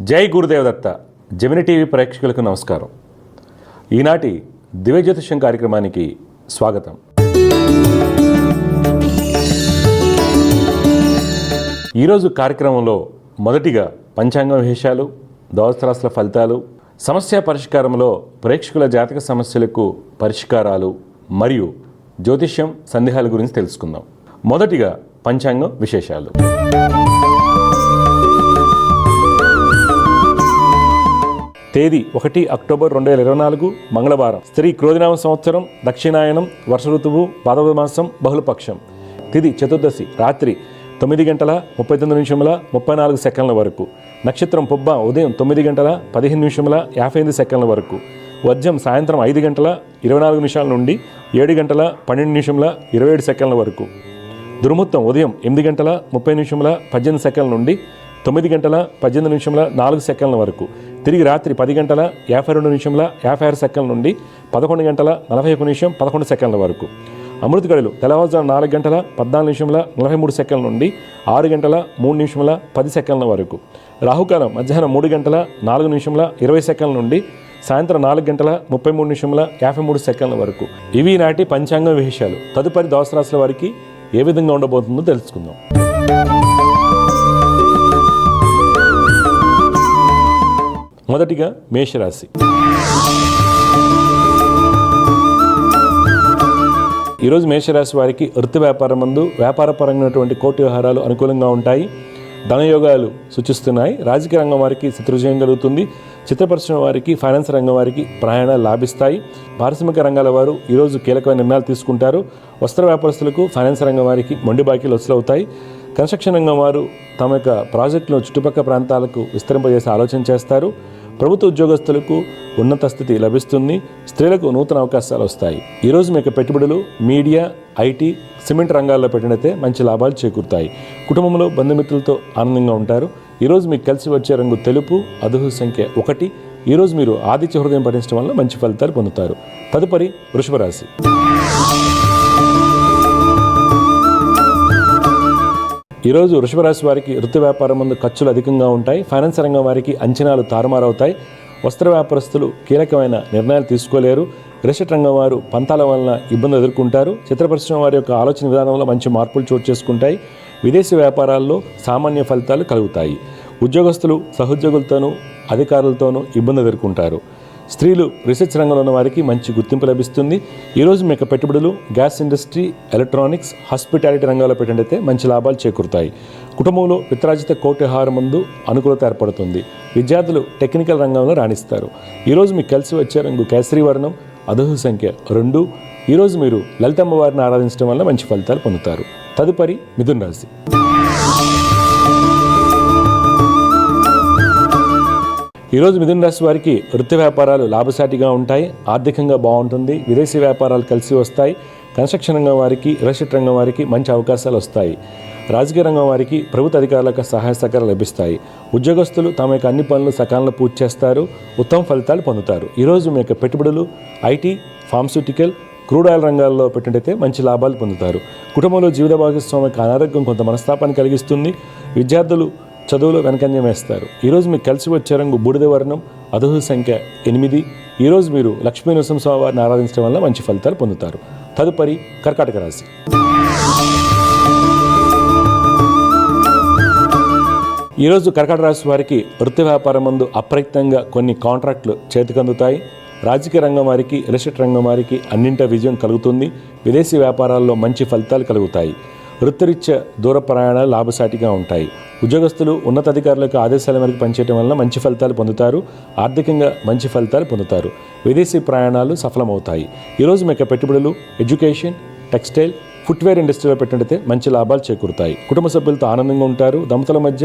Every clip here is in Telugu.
జై గురుదేవదత్త జెమిని టీవీ ప్రేక్షకులకు నమస్కారం. ఈనాటి దివ్య జ్యోతిష్యం కార్యక్రమానికి స్వాగతం. ఈరోజు కార్యక్రమంలో మొదటిగా పంచాంగ విశేషాలు, ద్వాదశ రాశుల ఫలితాలు, సమస్య పరిష్కారంలో ప్రేక్షకుల జాతక సమస్యలకు పరిష్కారాలు మరియు జ్యోతిష్యం సందేహాల గురించి తెలుసుకుందాం. మొదటిగా పంచాంగం విశేషాలు. తేదీ 1 అక్టోబర్ 2024 మంగళవారం. స్త్రీ క్రోధినామ సంవత్సరం, దక్షిణాయనం, వర్ష ఋతువు, భాద్రపద మాసం, బహుళపక్షం. తిథి చతుర్దశి రాత్రి 9:39:34 వరకు. నక్షత్రం పుబ్బ ఉదయం 9:15:58 వరకు. వర్జం సాయంత్రం 5:24 నుండి 7:12:12 వరకు. దుర్ముహూర్తం ఉదయం 8:30:18 నుండి 9:18:4 వరకు. తిరిగి రాత్రి 10:52:56 నుండి 11:41:11 వరకు. అమృత గడిలు తెల్లవారుజాము 4:14:43 నుండి 6:03:10 వరకు. రాహుకాలం మధ్యాహ్నం 3:04:20 నుండి సాయంత్రం 4:33:53 వరకు. ఇవి నాటి పంచాంగ విశేషాలు. తదుపరి ద్వాదశ రాశుల వారికి ఏ విధంగా ఉండబోతుందో తెలుసుకుందాం. మొదటిగా మేషరాశి. ఈరోజు మేషరాశి వారికి వృత్తి వ్యాపారం నందు వ్యాపారపరమైనటువంటి కోర్టు వ్యవహారాలు అనుకూలంగా ఉంటాయి. ధనయోగాలు సూచిస్తున్నాయి. రాజకీయ రంగం వారికి శత్రుజయం కలుగుతుంది. చిత్ర పరిశ్రమ వారికి, ఫైనాన్స్ రంగం వారికి ప్రయాణాలు లాభిస్తాయి. పారిశ్రామిక రంగాల వారు ఈరోజు కీలకమైన నిర్ణయాలు తీసుకుంటారు. వస్త్ర వ్యాపారస్తులకు, ఫైనాన్స్ రంగం వారికి మొండి బాకీలు వసూలవుతాయి. కన్స్ట్రక్షన్ రంగం వారు తమ యొక్క ప్రాజెక్టులను చుట్టుపక్కల ప్రాంతాలకు విస్తరింపజేసే ఆలోచన చేస్తారు. ప్రభుత్వ ఉద్యోగస్తులకు ఉన్నత స్థితి లభిస్తుంది. స్త్రీలకు నూతన అవకాశాలు వస్తాయి. ఈరోజు మీకు పెట్టుబడులు మీడియా, ఐటీ, సిమెంట్ రంగాల్లో పెట్టినైతే మంచి లాభాలు చేకూరుతాయి. కుటుంబంలో బంధుమిత్రులతో ఆనందంగా ఉంటారు. ఈరోజు మీకు కలిసి వచ్చే రంగు తెలుపు, అదృష్ట సంఖ్య 1. ఈరోజు మీరు ఆదిత్య హృదయం పఠించడం వల్ల మంచి ఫలితాలు పొందుతారు. తదుపరి వృషభ రాశి. ఈరోజు వృషభ రాశి వారికి వృత్తి వ్యాపారం ముందు ఖర్చులు అధికంగా ఉంటాయి. ఫైనాన్స్ రంగం వారికి అంచనాలు తారుమారవుతాయి. వస్త్ర వ్యాపారస్తులు కీలకమైన నిర్ణయాలు తీసుకోలేరు. రిసెట్ రంగం వారు పంతాల వలన ఇబ్బందులు ఎదుర్కొంటారు. చిత్ర పరిశ్రమ వారి యొక్క ఆలోచన విధానంలో మంచి మార్పులు చోటు చేసుకుంటాయి. విదేశీ వ్యాపారాల్లో సామాన్య ఫలితాలు కలుగుతాయి. ఉద్యోగస్తులు సహోద్యోగులతోనూ అధికారులతోనూ ఇబ్బంది ఎదుర్కొంటారు. స్త్రీలు రీసెర్చ్ రంగంలో ఉన్న వారికి మంచి గుర్తింపు లభిస్తుంది. ఈరోజు మీకు పెట్టుబడులు గ్యాస్ ఇండస్ట్రీ, ఎలక్ట్రానిక్స్, హాస్పిటాలిటీ రంగాల్లో పెట్టినట్లయితే మంచి లాభాలు చేకూరుతాయి. కుటుంబంలో విత్రాజిత కోర్టు వ్యవహారం ముందు అనుకూలత ఏర్పడుతుంది. విద్యార్థులు టెక్నికల్ రంగంలో రాణిస్తారు. ఈరోజు మీకు కలిసి వచ్చే రంగు కేసరి వర్ణం, అదృష్ట సంఖ్య 2. ఈరోజు మీరు లలితమ్మ వారిని ఆరాధించడం వల్ల మంచి ఫలితాలు పొందుతారు. తదుపరి మిథున రాశి. ఈరోజు మిథున రాశి వారికి వృత్తి వ్యాపారాలు లాభసాటిగా ఉంటాయి. ఆర్థికంగా బాగుంటుంది. విదేశీ వ్యాపారాలు కలిసి వస్తాయి. కన్స్ట్రక్షన్ రంగం వారికి, రిసెట్ రంగం వారికి మంచి అవకాశాలు వస్తాయి. రాజకీయ రంగం వారికి ప్రభుత్వ అధికారులకు సహాయ సహకారాలు లభిస్తాయి. ఉద్యోగస్తులు తమ యొక్క అన్ని పనులు సకాలంలో పూర్తి చేస్తారు. ఉత్తమ ఫలితాలు పొందుతారు. ఈరోజు మీ యొక్క పెట్టుబడులు ఐటీ, ఫార్మస్యూటికల్, క్రూడ్ ఆయిల్ రంగాల్లో పెట్టినట్టయితే మంచి లాభాలు పొందుతారు. కుటుంబంలో జీవిత భాగస్వామికి అనారోగ్యం కొంత మనస్తాపాన్ని కలిగిస్తుంది. విద్యార్థులు చదువులో వెనకంజం వేస్తారు. ఈరోజు మీకు కలిసి వచ్చే రంగు బూడిద వర్ణం, అదృష్ట సంఖ్య 8. ఈరోజు మీరు లక్ష్మీ నరసింహస్వామి వారిని ఆరాధించడం వల్ల మంచి ఫలితాలు పొందుతారు. తదుపరి కర్కాటక రాశి. ఈరోజు కర్కాటక రాశి వారికి వృత్తి వ్యాపారం ముందు అప్రయత్నంగా కొన్ని కాంట్రాక్టులు చేతికందుతాయి. రాజకీయ రంగం వారికి, రిసెట్ రంగం వారికి అన్నింటా విజయం కలుగుతుంది. విదేశీ వ్యాపారాల్లో మంచి ఫలితాలు కలుగుతాయి. వృత్తిరీత్యా దూర ప్రయాణాలు లాభసాటిగా ఉంటాయి. ఉద్యోగస్తులు ఉన్నతాధికారులకు ఆదేశాల మేరకు పనిచేయడం వల్ల మంచి ఫలితాలు పొందుతారు. ఆర్థికంగా మంచి ఫలితాలు పొందుతారు. విదేశీ ప్రయాణాలు సఫలమవుతాయి. ఈరోజు మీకు పెట్టుబడులు ఎడ్యుకేషన్, టెక్స్టైల్, ఫుట్వేర్ ఇండస్ట్రీలో పెట్టినట్టయితే మంచి లాభాలు చేకూరుతాయి. కుటుంబ సభ్యులతో ఆనందంగా ఉంటారు. దంపతుల మధ్య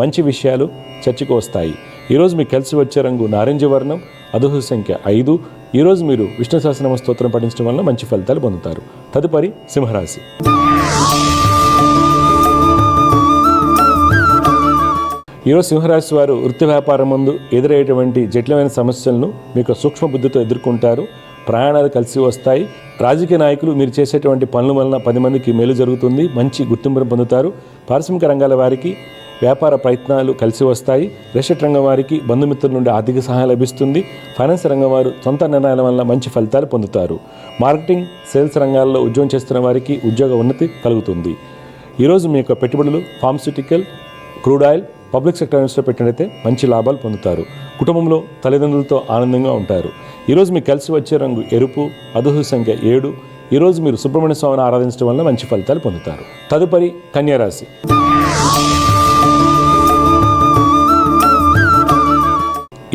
మంచి విషయాలు చర్చకు వస్తాయి. ఈరోజు మీకు కలిసి వచ్చే రంగు నారింజ వర్ణం, అదృష్ట సంఖ్య 5. ఈరోజు మీరు విష్ణు సహస్రనామ స్తోత్రం పఠించడం వల్ల మంచి ఫలితాలు పొందుతారు. తదుపరి సింహరాశి. ఈరోజు సింహరాశి వారు వృత్తి వ్యాపారం ముందు ఎదురయ్యేటువంటి జటిలమైన సమస్యలను మీకు సూక్ష్మ బుద్ధితో ఎదుర్కొంటారు. ప్రయాణాలు కలిసి వస్తాయి. రాజకీయ నాయకులు మీరు చేసేటువంటి పనుల వలన 10 మందికి మేలు జరుగుతుంది. మంచి గుర్తింపును పొందుతారు. పారిశ్రామిక రంగాల వారికి వ్యాపార ప్రయత్నాలు కలిసి వస్తాయి. రియల్ రంగం వారికి బంధుమిత్రుల నుండి ఆర్థిక సహాయం లభిస్తుంది. ఫైనాన్స్ రంగం వారు సొంత నిర్ణయాల వల్ల మంచి ఫలితాలు పొందుతారు. మార్కెటింగ్, సేల్స్ రంగాల్లో ఉద్యోగం చేస్తున్న వారికి ఉద్యోగ ఉన్నతి కలుగుతుంది. ఈరోజు మీ యొక్క పెట్టుబడులు pharmaceutical, crude oil, public sector యూనిట్స్లో పెట్టినట్లయితే మంచి లాభాలు పొందుతారు. కుటుంబంలో తల్లిదండ్రులతో ఆనందంగా ఉంటారు. ఈరోజు మీకు కలిసి వచ్చే రంగు ఎరుపు, అదృష్ట సంఖ్య 7. ఈరోజు మీరు సుబ్రహ్మణ్య స్వామిని ఆరాధించడం వల్ల మంచి ఫలితాలు పొందుతారు. తదుపరి కన్యా రాశి.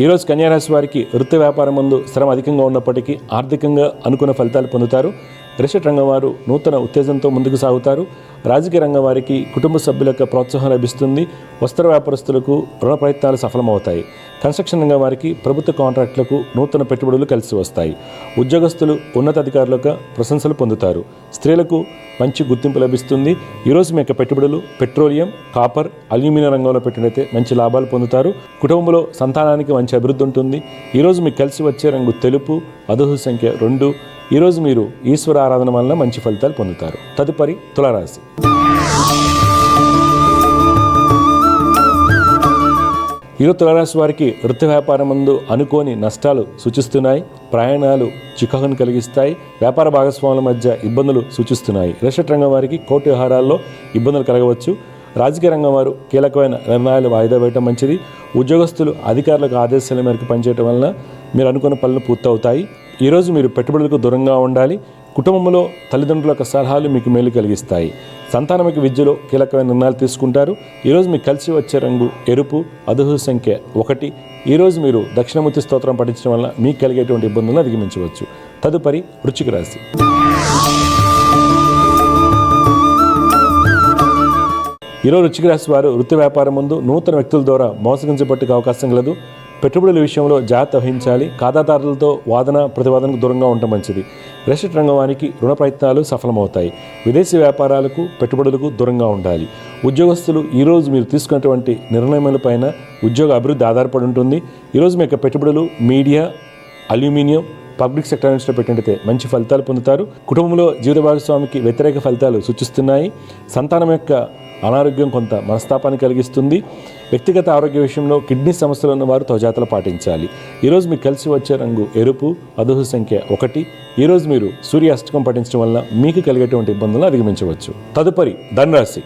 ఈరోజు కన్యా రాశి వారికి వృత్తి వ్యాపారం ముందు శ్రమ అధికంగా ఉన్నప్పటికీ ఆర్థికంగా అనుకున్న ఫలితాలు పొందుతారు. రియల్ రంగం వారు నూతన ఉత్తేజంతో ముందుకు సాగుతారు. రాజకీయ రంగం వారికి కుటుంబ సభ్యుల యొక్క ప్రోత్సాహం లభిస్తుంది. వస్త్ర వ్యాపారస్తులకు రుణ ప్రయత్నాలు సఫలమవుతాయి. కన్స్ట్రక్షన్ రంగం వారికి ప్రభుత్వ కాంట్రాక్టులకు నూతన పెట్టుబడులు కలిసి వస్తాయి. ఉద్యోగస్తులు ఉన్నతాధికారులకు ప్రశంసలు పొందుతారు. స్త్రీలకు మంచి గుర్తింపు లభిస్తుంది. ఈరోజు మీ యొక్క పెట్టుబడులు పెట్రోలియం, కాపర్, అల్యూమినియం రంగంలో పెట్టినైతే మంచి లాభాలు పొందుతారు. కుటుంబంలో సంతానానికి మంచి అభివృద్ధి ఉంటుంది. ఈరోజు మీకు కలిసి వచ్చే రంగు తెలుపు, అదృష్ట సంఖ్య 2. ఈరోజు మీరు ఈశ్వర ఆరాధన వలన మంచి ఫలితాలు పొందుతారు. తదుపరి తులారాశి. ఈరోజు తులారాశి వారికి వృత్తి వ్యాపారం ముందు అనుకోని నష్టాలు సూచిస్తున్నాయి. ప్రయాణాలు చికాకును కలిగిస్తాయి. వ్యాపార భాగస్వాముల మధ్య ఇబ్బందులు సూచిస్తున్నాయి. రియల్ రంగం వారికి కోర్టు వ్యవహారాల్లో ఇబ్బందులు కలగవచ్చు. రాజకీయ రంగం వారు కీలకమైన నిర్ణయాలు వాయిదా వేయడం మంచిది. ఉద్యోగస్తులు అధికారులకు ఆదేశాల మేరకు పనిచేయడం వలన మీరు అనుకున్న పనులు పూర్తవుతాయి. ఈరోజు మీరు పెట్టుబడులకు దూరంగా ఉండాలి. కుటుంబంలో తల్లిదండ్రుల యొక్క సలహాలు మీకు మేలు కలిగిస్తాయి. సంతానమిక విద్యలో కీలకమైన నిర్ణయాలు తీసుకుంటారు. ఈరోజు మీకు కలిసి వచ్చే రంగు ఎరుపు, అదృష్ట సంఖ్య 1. ఈరోజు మీరు దక్షిణమూర్తి స్తోత్రం పఠించడం వల్ల మీకు కలిగేటువంటి ఇబ్బందులను అధిగమించవచ్చు. తదుపరి వృశ్చిక రాశి. ఈరోజు వృశ్చిక రాశి వారు వృత్తి వ్యాపారం ముందు నూతన వ్యక్తుల ద్వారా మోసగించబట్టుకు అవకాశం కలదు. పెట్టుబడుల విషయంలో జాగ్రత్త వహించాలి. ఖాతాదారులతో వాదన ప్రతివాదనకు దూరంగా ఉండటం మంచిది. రియల్ రంగం వారికి రుణ ప్రయత్నాలు సఫలమవుతాయి. విదేశీ వ్యాపారాలకు, పెట్టుబడులకు దూరంగా ఉండాలి. ఉద్యోగస్తులు ఈరోజు మీరు తీసుకున్నటువంటి నిర్ణయములపైన ఉద్యోగ అభివృద్ధి ఆధారపడి ఉంటుంది. ఈరోజు మీ యొక్క పెట్టుబడులు మీడియా, అల్యూమినియం, పబ్లిక్ సెక్టర్ యూనిట్స్లో పెట్టినట్లయితే మంచి ఫలితాలు పొందుతారు. కుటుంబంలో జీవిత భాగస్వామికి వ్యతిరేక ఫలితాలు సూచిస్తున్నాయి. సంతానం యొక్క అనారోగ్యం కొంత మనస్తాపాన్ని కలిగిస్తుంది. వ్యక్తిగత ఆరోగ్య విషయంలో కిడ్నీ సమస్యలు ఉన్న వారు తోజాతలు పాటించాలి. ఈరోజు మీకు కలిసి వచ్చే రంగు ఎరుపు, అదృష్ట సంఖ్య 1. ఈరోజు మీరు సూర్య అష్టకం పఠించడం వల్ల మీకు కలిగేటువంటి ఇబ్బందులను అధిగమించవచ్చు. తదుపరి ధనురాశి.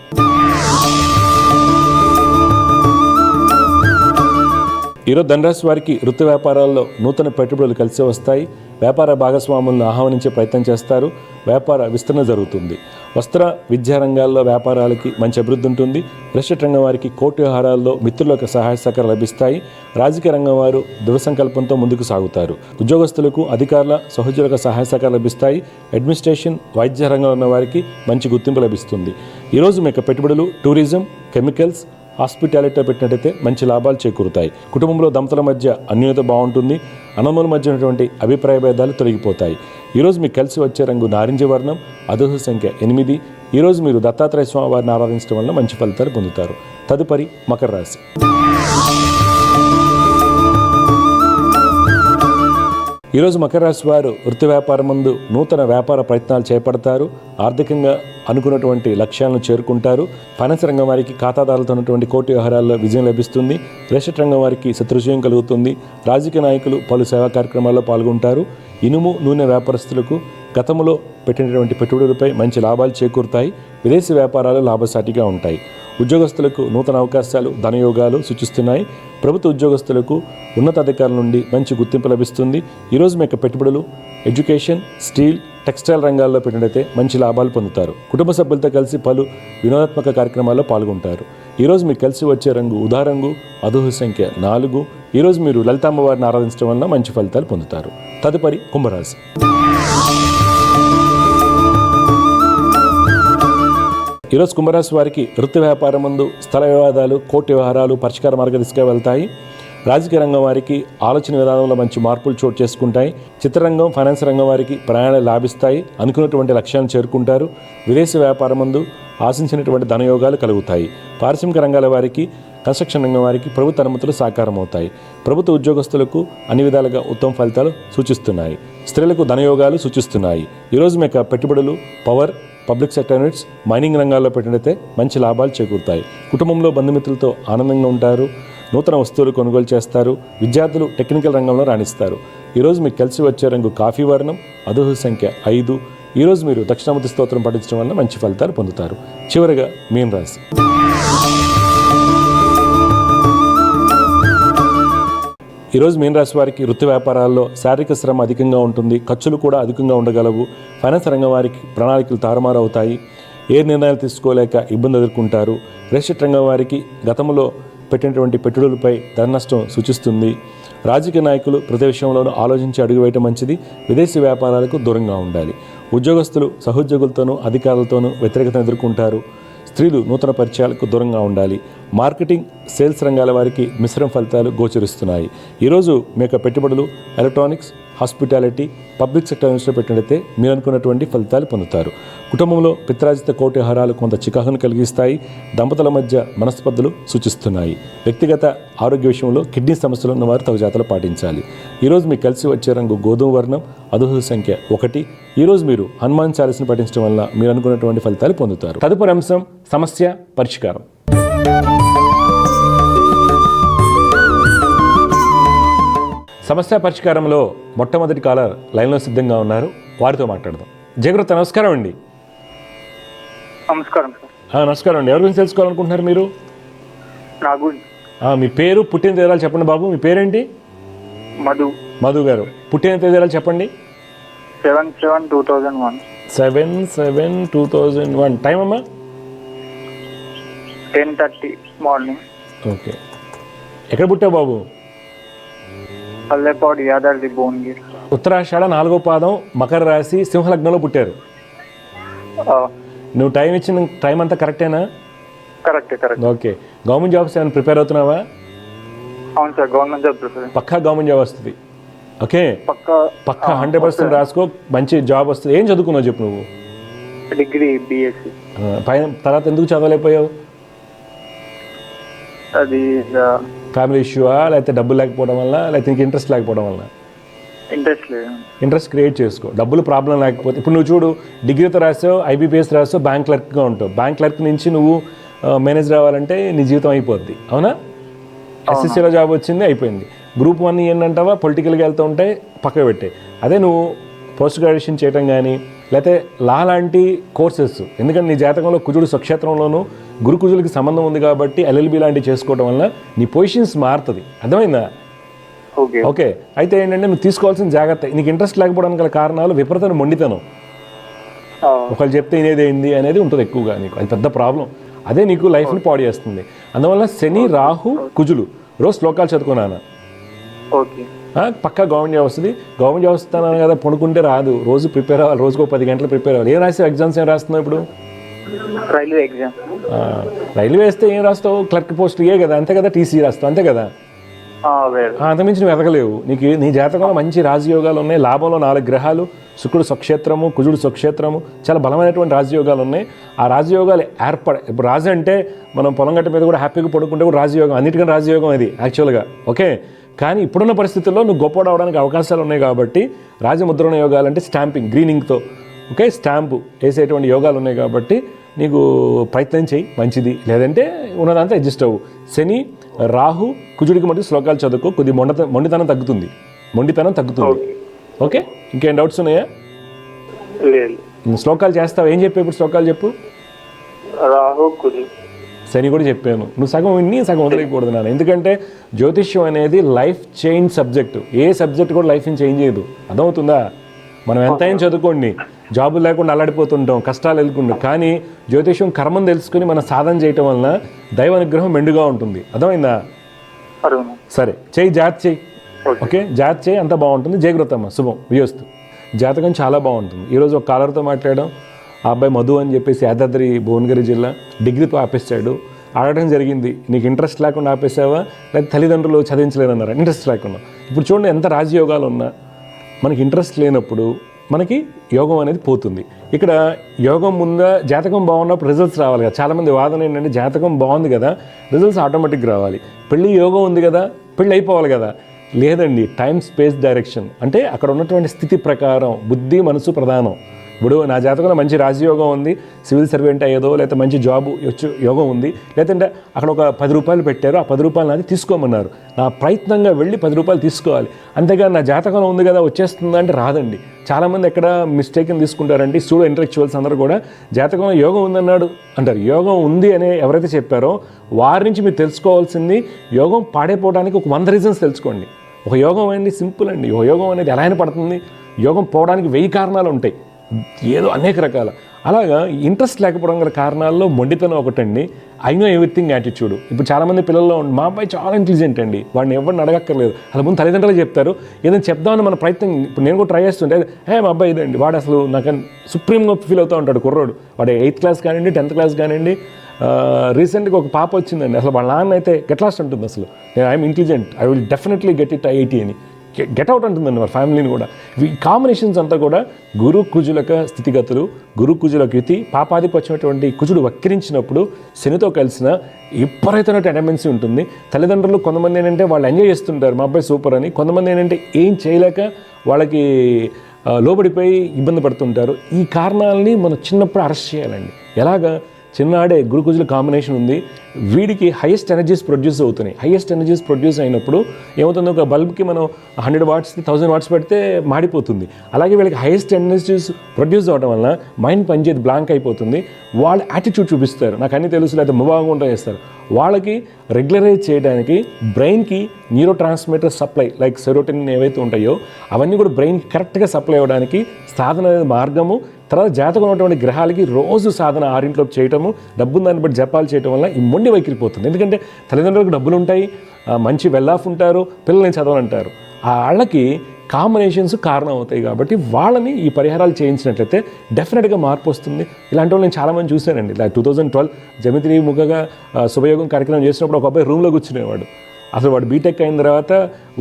ఈరోజు ధనురాశి వారికి వృత్తి వ్యాపారాల్లో నూతన పెట్టుబడులు కలిసి వస్తాయి. వ్యాపార భాగస్వాములను ఆహ్వానించే ప్రయత్నం చేస్తారు. వ్యాపార విస్తరణ జరుగుతుంది. వస్త్ర, విద్యా రంగాల్లో వ్యాపారాలకి మంచి అభివృద్ధి ఉంటుంది. రియల్ రంగం వారికి కోర్టు వ్యవహారాల్లో మిత్రుల యొక్క సహాయ సహకారాలు లభిస్తాయి. రాజకీయ రంగం వారు దృఢ సంకల్పంతో ముందుకు సాగుతారు. ఉద్యోగస్తులకు అధికారుల, సహోద్యోగుల సహాయ సహకారాలు లభిస్తాయి. అడ్మినిస్ట్రేషన్, వైద్య రంగంలో ఉన్న వారికి మంచి గుర్తింపు లభిస్తుంది. ఈరోజు మీ యొక్క పెట్టుబడులు టూరిజం, కెమికల్స్, హాస్పిటాలిటీలో పెట్టినట్టయితే మంచి లాభాలు చేకూరుతాయి. కుటుంబంలో దంపతుల మధ్య అన్యోన్యత బాగుంటుంది. అన్నదమ్ముల మధ్య ఉన్నటువంటి అభిప్రాయ భేదాలు తొలగిపోతాయి. ఈరోజు మీకు కలిసి వచ్చే రంగు నారింజ వర్ణం, అదృష్ట సంఖ్య 8. ఈరోజు మీరు దత్తాత్రేయ స్వామి వారిని ఆరాధించడం వల్ల మంచి ఫలితాలు పొందుతారు. తదుపరి మకర రాశి. ఈరోజు మకర రాశి వారు వృత్తి వ్యాపారం ముందు నూతన వ్యాపార ప్రయత్నాలు చేపడతారు. ఆర్థికంగా అనుకున్నటువంటి లక్ష్యాలను చేరుకుంటారు. ఫైనాన్స్ రంగం వారికి ఖాతాదారులతో ఉన్నటువంటి కోర్టు వ్యవహారాల్లో విజయం లభిస్తుంది. రియల్ రంగం వారికి శత్రుజయం కలుగుతుంది. రాజకీయ నాయకులు పలు సేవా కార్యక్రమాల్లో పాల్గొంటారు. ఇనుము, నూనె వ్యాపారస్తులకు గతంలో పెట్టినటువంటి పెట్టుబడులపై మంచి లాభాలు చేకూరుతాయి. విదేశీ వ్యాపారాలు లాభసాటిగా ఉంటాయి. ఉద్యోగస్తులకు నూతన అవకాశాలు, ధనయోగాలు సూచిస్తున్నాయి. ప్రభుత్వ ఉద్యోగస్తులకు ఉన్నతాధికారుల నుండి మంచి గుర్తింపు లభిస్తుంది. ఈరోజు మీ యొక్క పెట్టుబడులు ఎడ్యుకేషన్, స్టీల్, టెక్స్టైల్ రంగాల్లో పెట్టినట్లయితే మంచి లాభాలు పొందుతారు. కుటుంబ సభ్యులతో కలిసి పలు వినోదాత్మక కార్యక్రమాల్లో పాల్గొంటారు. ఈరోజు మీకు కలిసి వచ్చే రంగు ఉదా రంగు, అదృష్ట సంఖ్య 4. ఈరోజు మీరు లలితాంబ వారిని ఆరాధించడం వల్ల మంచి ఫలితాలు పొందుతారు. తదుపరి కుంభరాశి. ఈరోజు కుంభరాశి వారికి వృత్తి వ్యాపారం ముందు స్థల వివాదాలు, కోర్టు వ్యవహారాలు పరిష్కార మార్గ దిశగా వెళ్తాయి. రాజకీయ రంగం వారికి ఆలోచన విధానంలో మంచి మార్పులు చోటు చేసుకుంటాయి. చిత్రరంగం, ఫైనాన్స్ రంగం వారికి ప్రయాణాలు లాభిస్తాయి. అనుకున్నటువంటి లక్ష్యాలను చేరుకుంటారు. విదేశీ వ్యాపారం ముందు ఆశించినటువంటి ధనయోగాలు కలుగుతాయి. పారిశ్రామిక రంగాల వారికి, కన్స్ట్రక్షన్ రంగం వారికి ప్రభుత్వ అనుమతులు సాకారం అవుతాయి. ప్రభుత్వ ఉద్యోగస్తులకు అన్ని విధాలుగా ఉత్తమ ఫలితాలు సూచిస్తున్నాయి. స్త్రీలకు ధనయోగాలు సూచిస్తున్నాయి. ఈరోజు మీకు పెట్టుబడులు power, public sector units, mining రంగాల్లో పెట్టినైతే మంచి లాభాలు చేకూరుతాయి. కుటుంబంలో బంధుమిత్రులతో ఆనందంగా ఉంటారు. నూతన వస్తువులు కొనుగోలు చేస్తారు. విద్యార్థులు టెక్నికల్ రంగంలో రాణిస్తారు. ఈరోజు మీకు కలిసి వచ్చే రంగు కాఫీ వర్ణం, అదృష్ట సంఖ్య 5. ఈరోజు మీరు దక్షిణామూర్తి స్తోత్రం పఠించడం వల్ల మంచి ఫలితాలు పొందుతారు. చివరిగా మీన రాశి. ఈరోజు మీన రాశి వారికి వృత్తి వ్యాపారాల్లో శారీరక శ్రమ అధికంగా ఉంటుంది. ఖర్చులు కూడా అధికంగా ఉండగలవు. ఫైనాన్స్ రంగం వారికి ప్రణాళికలు తారుమారు అవుతాయి. ఏ నిర్ణయాలు తీసుకోలేక ఇబ్బంది ఎదుర్కొంటారు. రియల్ ఎస్టేట్ రంగం వారికి గతంలో పెట్టినటువంటి పెట్టుబడులపై ధన నష్టం సూచిస్తుంది. రాజకీయ నాయకులు ప్రతి విషయంలోనూ ఆలోచించి అడుగు వేయటం మంచిది. విదేశీ వ్యాపారాలకు దూరంగా ఉండాలి. ఉద్యోగస్తులు సహోద్యోగులతోనూ అధికారులతోనూ వ్యతిరేకతను ఎదుర్కొంటారు. స్త్రీలు నూతన పరిచయాలకు దూరంగా ఉండాలి. మార్కెటింగ్, సేల్స్ రంగాల వారికి మిశ్రమ ఫలితాలు గోచరిస్తున్నాయి. ఈరోజు మీ యొక్క పెట్టుబడులు ఎలక్ట్రానిక్స్, హాస్పిటాలిటీ, పబ్లిక్ సెక్టర్ యూనిట్స్లో పెట్టినట్లయితే మీరు అనుకున్నటువంటి ఫలితాలు పొందుతారు. కుటుంబంలో పిత్రాజిత కోటిహారాలు కొంత చికాకును కలిగిస్తాయి. దంపతుల మధ్య మనస్పర్ధలు సూచిస్తున్నాయి. వ్యక్తిగత ఆరోగ్య విషయంలో కిడ్నీ సమస్యలు ఉన్నవారు తగు జాగ్రత్తలు పాటించాలి. ఈరోజు మీకు కలిసి వచ్చే రంగు గోధుమ వర్ణం, అదృష్ట సంఖ్య 1. ఈరోజు మీరు హనుమాన్ చాలీసాను పఠించడం వల్ల మీరు అనుకున్నటువంటి ఫలితాలు పొందుతారు. తదుపరి అంశం సమస్య పరిష్కారం. సమస్య పరిష్కారంలో మొట్టమొదటి కాలర్ లైన్లో సిద్ధంగా ఉన్నారు. వారితో మాట్లాడదాం. జయగురత, నమస్కారం అండి. నమస్కారం సార్. నమస్కారం అండి. ఎవరి గురించి తెలుసుకోవాలనుకుంటున్నారు మీరు? మీ పేరు, పుట్టిన తేదీలు చెప్పండి బాబు. మీ పేరేంటి? మధు. మధు గారు, పుట్టిన తేదీలు చెప్పండి. 7/7/2001. 7/7/2001. టైం అమ్మా? 10:30 మార్నింగ్. ఓకే. ఎక్కడ పుట్టావు బాబు? పల్లెపాడు, యాదాద్రి, భువనగిరి. ఉత్తరాషాఢ 4వ పాదం, మకర రాశి, సింహలగ్నంలో పుట్టారు. నువ్వు టైం ఇచ్చిన టైం అంతా కరెక్టేనా? కరెక్ట్. ఓకే. గవర్నమెంట్ జాబ్స్ ఏమైనా ప్రిపేర్ అవుతున్నావా? అవును సార్, గవర్నమెంట్ జాబ్ ప్రిపేర్. పక్కా గవర్నమెంట్ జాబ్ వస్తుంది. ఓకే, పక్కా 100% రాసుకో. మంచి జాబ్ వస్తుంది. ఏం చదువుకున్నావు చెప్పు నువ్వు? Degree, BSc. పైన తర్వాత ఎందుకు చదవలేకపోయావు? అది ఫ్యామిలీ ఇష్యూవా, లేకపోతే డబ్బులు లేకపోవడం వల్ల, లేకపోతే నీకు ఇంట్రెస్ట్ లేకపోవడం వల్ల? ఇంట్రెస్ట్ లేదు. ఇంట్రెస్ట్ క్రియేట్ చేసుకో. డబ్బులు ప్రాబ్లం లేకపోతే, ఇప్పుడు నువ్వు చూడు, డిగ్రీతో రాసావు, IBPS రాసావు, బ్యాంక్ క్లర్క్గా ఉంటావు. బ్యాంక్ క్లర్క్ నుంచి నువ్వు మేనేజర్ అవ్వాలంటే నీ జీవితం అయిపోద్ది. అవునా? SSCలో జాబ్ వచ్చింది, అయిపోయింది. గ్రూప్ 1 ఏంటంటావా, పొలిటికల్గా వెళ్తూ ఉంటే పక్కకు పెట్టే. అదే నువ్వు పోస్ట్ గ్రాడ్యుయేషన్ చేయడం కానీ, లేకపోతే లా లాంటి కోర్సెస్, ఎందుకంటే నీ జాతకంలో కుజుడు స్వక్షేత్రంలోనూ గురు కుజులకి సంబంధం ఉంది కాబట్టి LLB లాంటివి చేసుకోవడం వల్ల నీ పొజిషన్స్ మారుతుంది. అర్థమైందా? ఓకే. అయితే ఏంటంటే నువ్వు తీసుకోవాల్సిన జాగ్రత్త, నీకు ఇంట్రెస్ట్ లేకపోవడానికి గల కారణాలు విపరీతమైన మొండితనం. ఒకళ్ళు చెప్తే ఇనేదేంది అనేది ఉంటుంది ఎక్కువగా నీకు. అది పెద్ద ప్రాబ్లం. అదే నీకు లైఫ్ని పాడు చేస్తుంది. అందువల్ల శని, రాహు, కుజులు రోజు శ్లోకాలు చదువుకున్నాను. పక్కా గవర్నమెంట్ జాబ్ వస్తుంది. గవర్నమెంట్ జాబ్ వస్తున్నాను కదా, పడుకుంటే రాదు. రోజు ప్రిపేర్ అవ్వాలి. రోజుకు 10 గంటలు ప్రిపేర్ అవ్వాలి. ఏం రాసావు? ఎగ్జామ్స్ ఏం రాస్తున్నావు ఇప్పుడు? Railway exam. రైల్వే వేస్తే ఏం రాస్తావు? క్లర్క్ పోస్ట్ ఏ కదా, అంతే కదా. TC రాస్తావు, అంతే కదా. అంతమించి నువ్వు ఎదగలేవు. నీ జాతకంలో మంచి రాజయోగాలు ఉన్నాయి. లాభంలో 4 గ్రహాలు, శుక్రుడు స్వక్షేత్రము, కుజుడు స్వక్షేత్రము, చాలా బలమైనటువంటి రాజయోగాలు ఉన్నాయి. ఆ రాజయోగాలు ఇప్పుడు రాజు అంటే మనం పొలం గట్ట మీద కూడా హ్యాపీగా పడుకుంటే కూడా రాజయోగం, అన్నిటికన్నా రాజయోగం అది యాక్చువల్గా. ఓకే. కానీ ఇప్పుడున్న పరిస్థితుల్లో నువ్వు గొప్పవడానికి అవకాశాలు ఉన్నాయి కాబట్టి రాజముద్రణ యోగాలు అంటే స్టాంపింగ్, గ్రీనింగ్తో స్టాంపు వేసేటువంటి యోగాలు ఉన్నాయి కాబట్టి నీకు ప్రయత్నం చేయి, మంచిది. లేదంటే ఉన్నదంతా అడ్జస్ట్ అవ్వు. శని, రాహు, కుజుడికి మటుకు శ్లోకాలు చదువుకో. కొద్ది మొండితనం తగ్గుతుంది. ఓకే. ఇంకేం డౌట్స్ ఉన్నాయా? శ్లోకాలు చేస్తావు. ఏం చెప్పావు ఇప్పుడు? శ్లోకాలు చెప్పు. రాహు, కుజుడు, శని కూడా చెప్పాను. నువ్వు సగం విని సగం వదిలేయకూడదు నాన్న. ఎందుకంటే జ్యోతిష్యం అనేది లైఫ్ చేంజ్ సబ్జెక్టు. ఏ సబ్జెక్ట్ కూడా లైఫ్ని చేంజ్ చేయదు. అర్థమవుతుందా? మనం ఎంతైనా చదువుకోండి, జాబులు లేకుండా అల్లాడిపోతుంటాం, కష్టాలు ఎదుర్కొంటాం. కానీ జ్యోతిష్యం కర్మం తెలుసుకుని మనం సాధన చేయటం వలన దైవ అనుగ్రహం మెండుగా ఉంటుంది. అర్థమైందా? సరే, చెయ్యి, జాగ్రత్త చెయ్యి. ఓకే, జాగ్రత్త చెయ్యి, అంతా బాగుంటుంది. జయగురతమ్మ, శుభం, వియోస్తు. జాతకం చాలా బాగుంటుంది. ఈరోజు ఒక కాలర్తో మాట్లాడడం. ఆ అబ్బాయి మధు అని చెప్పేసి యాదాద్రి, భువనగిరి జిల్లా, డిగ్రీతో ఆపేశాడు. అడగడం జరిగింది, నీకు ఇంట్రెస్ట్ లేకుండా ఆపేసావా, లేకపోతే తల్లిదండ్రులు చదివించలేదన్నారు. ఇంట్రెస్ట్ లేకుండా. ఇప్పుడు చూడండి ఎంత రాజయోగాలు ఉన్నా మనకి ఇంట్రెస్ట్ లేనప్పుడు మనకి యోగం అనేది పోతుంది. ఇక్కడ యోగం ముందా జాతకం బాగున్నప్పుడు రిజల్ట్స్ రావాలి కదా. చాలామంది వాదన ఏంటంటే జాతకం బాగుంది కదా, రిజల్ట్స్ ఆటోమేటిక్గా రావాలి. పెళ్ళి యోగం ఉంది కదా, పెళ్ళి అయిపోవాలి కదా. లేదండి, టైం, స్పేస్, డైరెక్షన్ అంటే అక్కడ ఉన్నటువంటి స్థితి ప్రకారం బుద్ధి, మనసు ప్రధానం. ఇప్పుడు నా జాతకంలో మంచి రాజయోగం ఉంది, సివిల్ సర్వెంట్ అయ్యేదో లేకపోతే మంచి జాబ్ వచ్చే యోగం ఉంది, లేదంటే అక్కడ ఒక 10 రూపాయలు పెట్టారు, ఆ 10 రూపాయలు నాది తీసుకోమన్నారు, నా ప్రయత్నంగా వెళ్ళి 10 రూపాయలు తీసుకోవాలి. అంతేగాని నా జాతకంలో ఉంది కదా వచ్చేస్తుందా అంటే రాదండి. చాలామంది ఎక్కడ మిస్టేక్ని తీసుకుంటారంటే సూడో ఇంటలెక్చువల్స్ అందరూ కూడా జాతకంలో యోగం ఉందన్నాడు అంటారు. యోగం ఉంది అని ఎవరైతే చెప్పారో వారి నుంచి మీరు తెలుసుకోవాల్సింది యోగం పాడైపోవడానికి ఒక 100 రీజన్స్ తెలుసుకోండి. ఒక యోగం అనేది సింపుల్ అండి. ఒక యోగం అనేది ఎలా అయినా పడుతుంది, యోగం పోవడానికి 1000 కారణాలు ఉంటాయి, ఏదో అనేక రకాల. అలాగా ఇంట్రెస్ట్ లేకపోవడం గల కారణాల్లో మొండితనం ఒకటండి. I know everything attitude. ఇప్పుడు చాలామంది పిల్లల్లో మా అబ్బాయి చాలా ఇంటెలిజెంట్ అండి, వాడిని ఎవరిని అడగక్కర్లేదు, అలా ముందు తల్లిదండ్రులు చెప్తారు. ఏదైనా చెప్దామని మన ప్రయత్నం, ఇప్పుడు నేను కూడా ట్రై చేస్తుంటే మా అబ్బాయి ఇదండి, వాడు అసలు నాకు సుప్రీంగా ఫీల్ అవుతూ ఉంటాడు కుర్రోడు. వాడు 8th క్లాస్ కానివ్వండి, 10th క్లాస్ కానివ్వండి. రీసెంట్గా ఒక పాప వచ్చిందండి, అసలు వాళ్ళ నాన్న అయితే గెట్ లాస్ట్ అంటుంది, అసలు నేను I'm intelligent, I will definitely get it IIT అని గెట్ అవుట్ అంటుందండి వాళ్ళ ఫ్యామిలీని కూడా. ఈ కాంబినేషన్స్ అంతా కూడా గురు కుజులక స్థితిగతులు, గురు కుజులకు యుతి, పాపాధిపత్యమైనటువంటి కుజుడు వక్రించినప్పుడు శనితో కలిసిన విపరీతమైన టెండెన్సీ ఉంటుంది. తల్లిదండ్రులు కొంతమంది ఏంటంటే వాళ్ళు ఎంజాయ్ చేస్తుంటారు, మా అబ్బాయి సూపర్ అని, కొంతమంది ఏంటంటే ఏం చేయలేక వాళ్ళకి లోబడిపోయి ఇబ్బంది పడుతుంటారు. ఈ కారణాలని మనం చిన్నప్పుడు అరెస్ట్ చేయాలండి. ఎలాగా? చిన్నాడే గురుకుజుల కాంబినేషన్ ఉంది, వీడికి హైయెస్ట్ ఎనర్జీస్ ప్రొడ్యూస్ అవుతున్నాయి. హైయెస్ట్ ఎనర్జీస్ ప్రొడ్యూస్ అయినప్పుడు ఏమవుతుంది, ఒక బల్బ్కి మనం 100 వాట్స్ 1000 వాట్స్ పెడితే మాడిపోతుంది. అలాగే వీళ్ళకి హైయెస్ట్ ఎనర్జీస్ ప్రొడ్యూస్ అవ్వడం వల్ల మైండ్ పనిచేది బ్లాంక్ అయిపోతుంది. వాళ్ళ యాటిట్యూడ్ చూపిస్తారు, నాకు అన్నీ తెలుసు లేదా ముభావంగా చేస్తారు. వాళ్ళకి రెగ్యులరైజ్ చేయడానికి బ్రెయిన్కి neuro transmitter supply like serotonin ఏవైతే ఉంటాయో అవన్నీ కూడా బ్రెయిన్కి కరెక్ట్గా సప్లై అవ్వడానికి సాధన మార్గము. తర్వాత జాతకం ఉన్నటువంటి గ్రహాలకి రోజు సాధన 6 చేయటము, డబ్బును దాన్ని బట్టి జపాలు చేయటం వల్ల ఈ మొండి వైఖరిపోతుంది. ఎందుకంటే తల్లిదండ్రులకు డబ్బులు ఉంటాయి, మంచి వెల్-ఆఫ్ ఉంటారు, పిల్లల్ని చదవనంటారు, వాళ్ళకి కాంబినేషన్స్ కారణం అవుతాయి. కాబట్టి వాళ్ళని ఈ పరిహారాలు చేయించినట్లయితే డెఫినెట్గా మార్పు వస్తుంది. ఇలాంటి వాళ్ళు నేను చాలామంది చూశానండి. 2012 జమిత్రి ముఖగా శుభయోగం కార్యక్రమం చేసినప్పుడు ఒక అబ్బాయి రూమ్లో కూర్చునేవాడు. అసలు వాడు బీటెక్ అయిన తర్వాత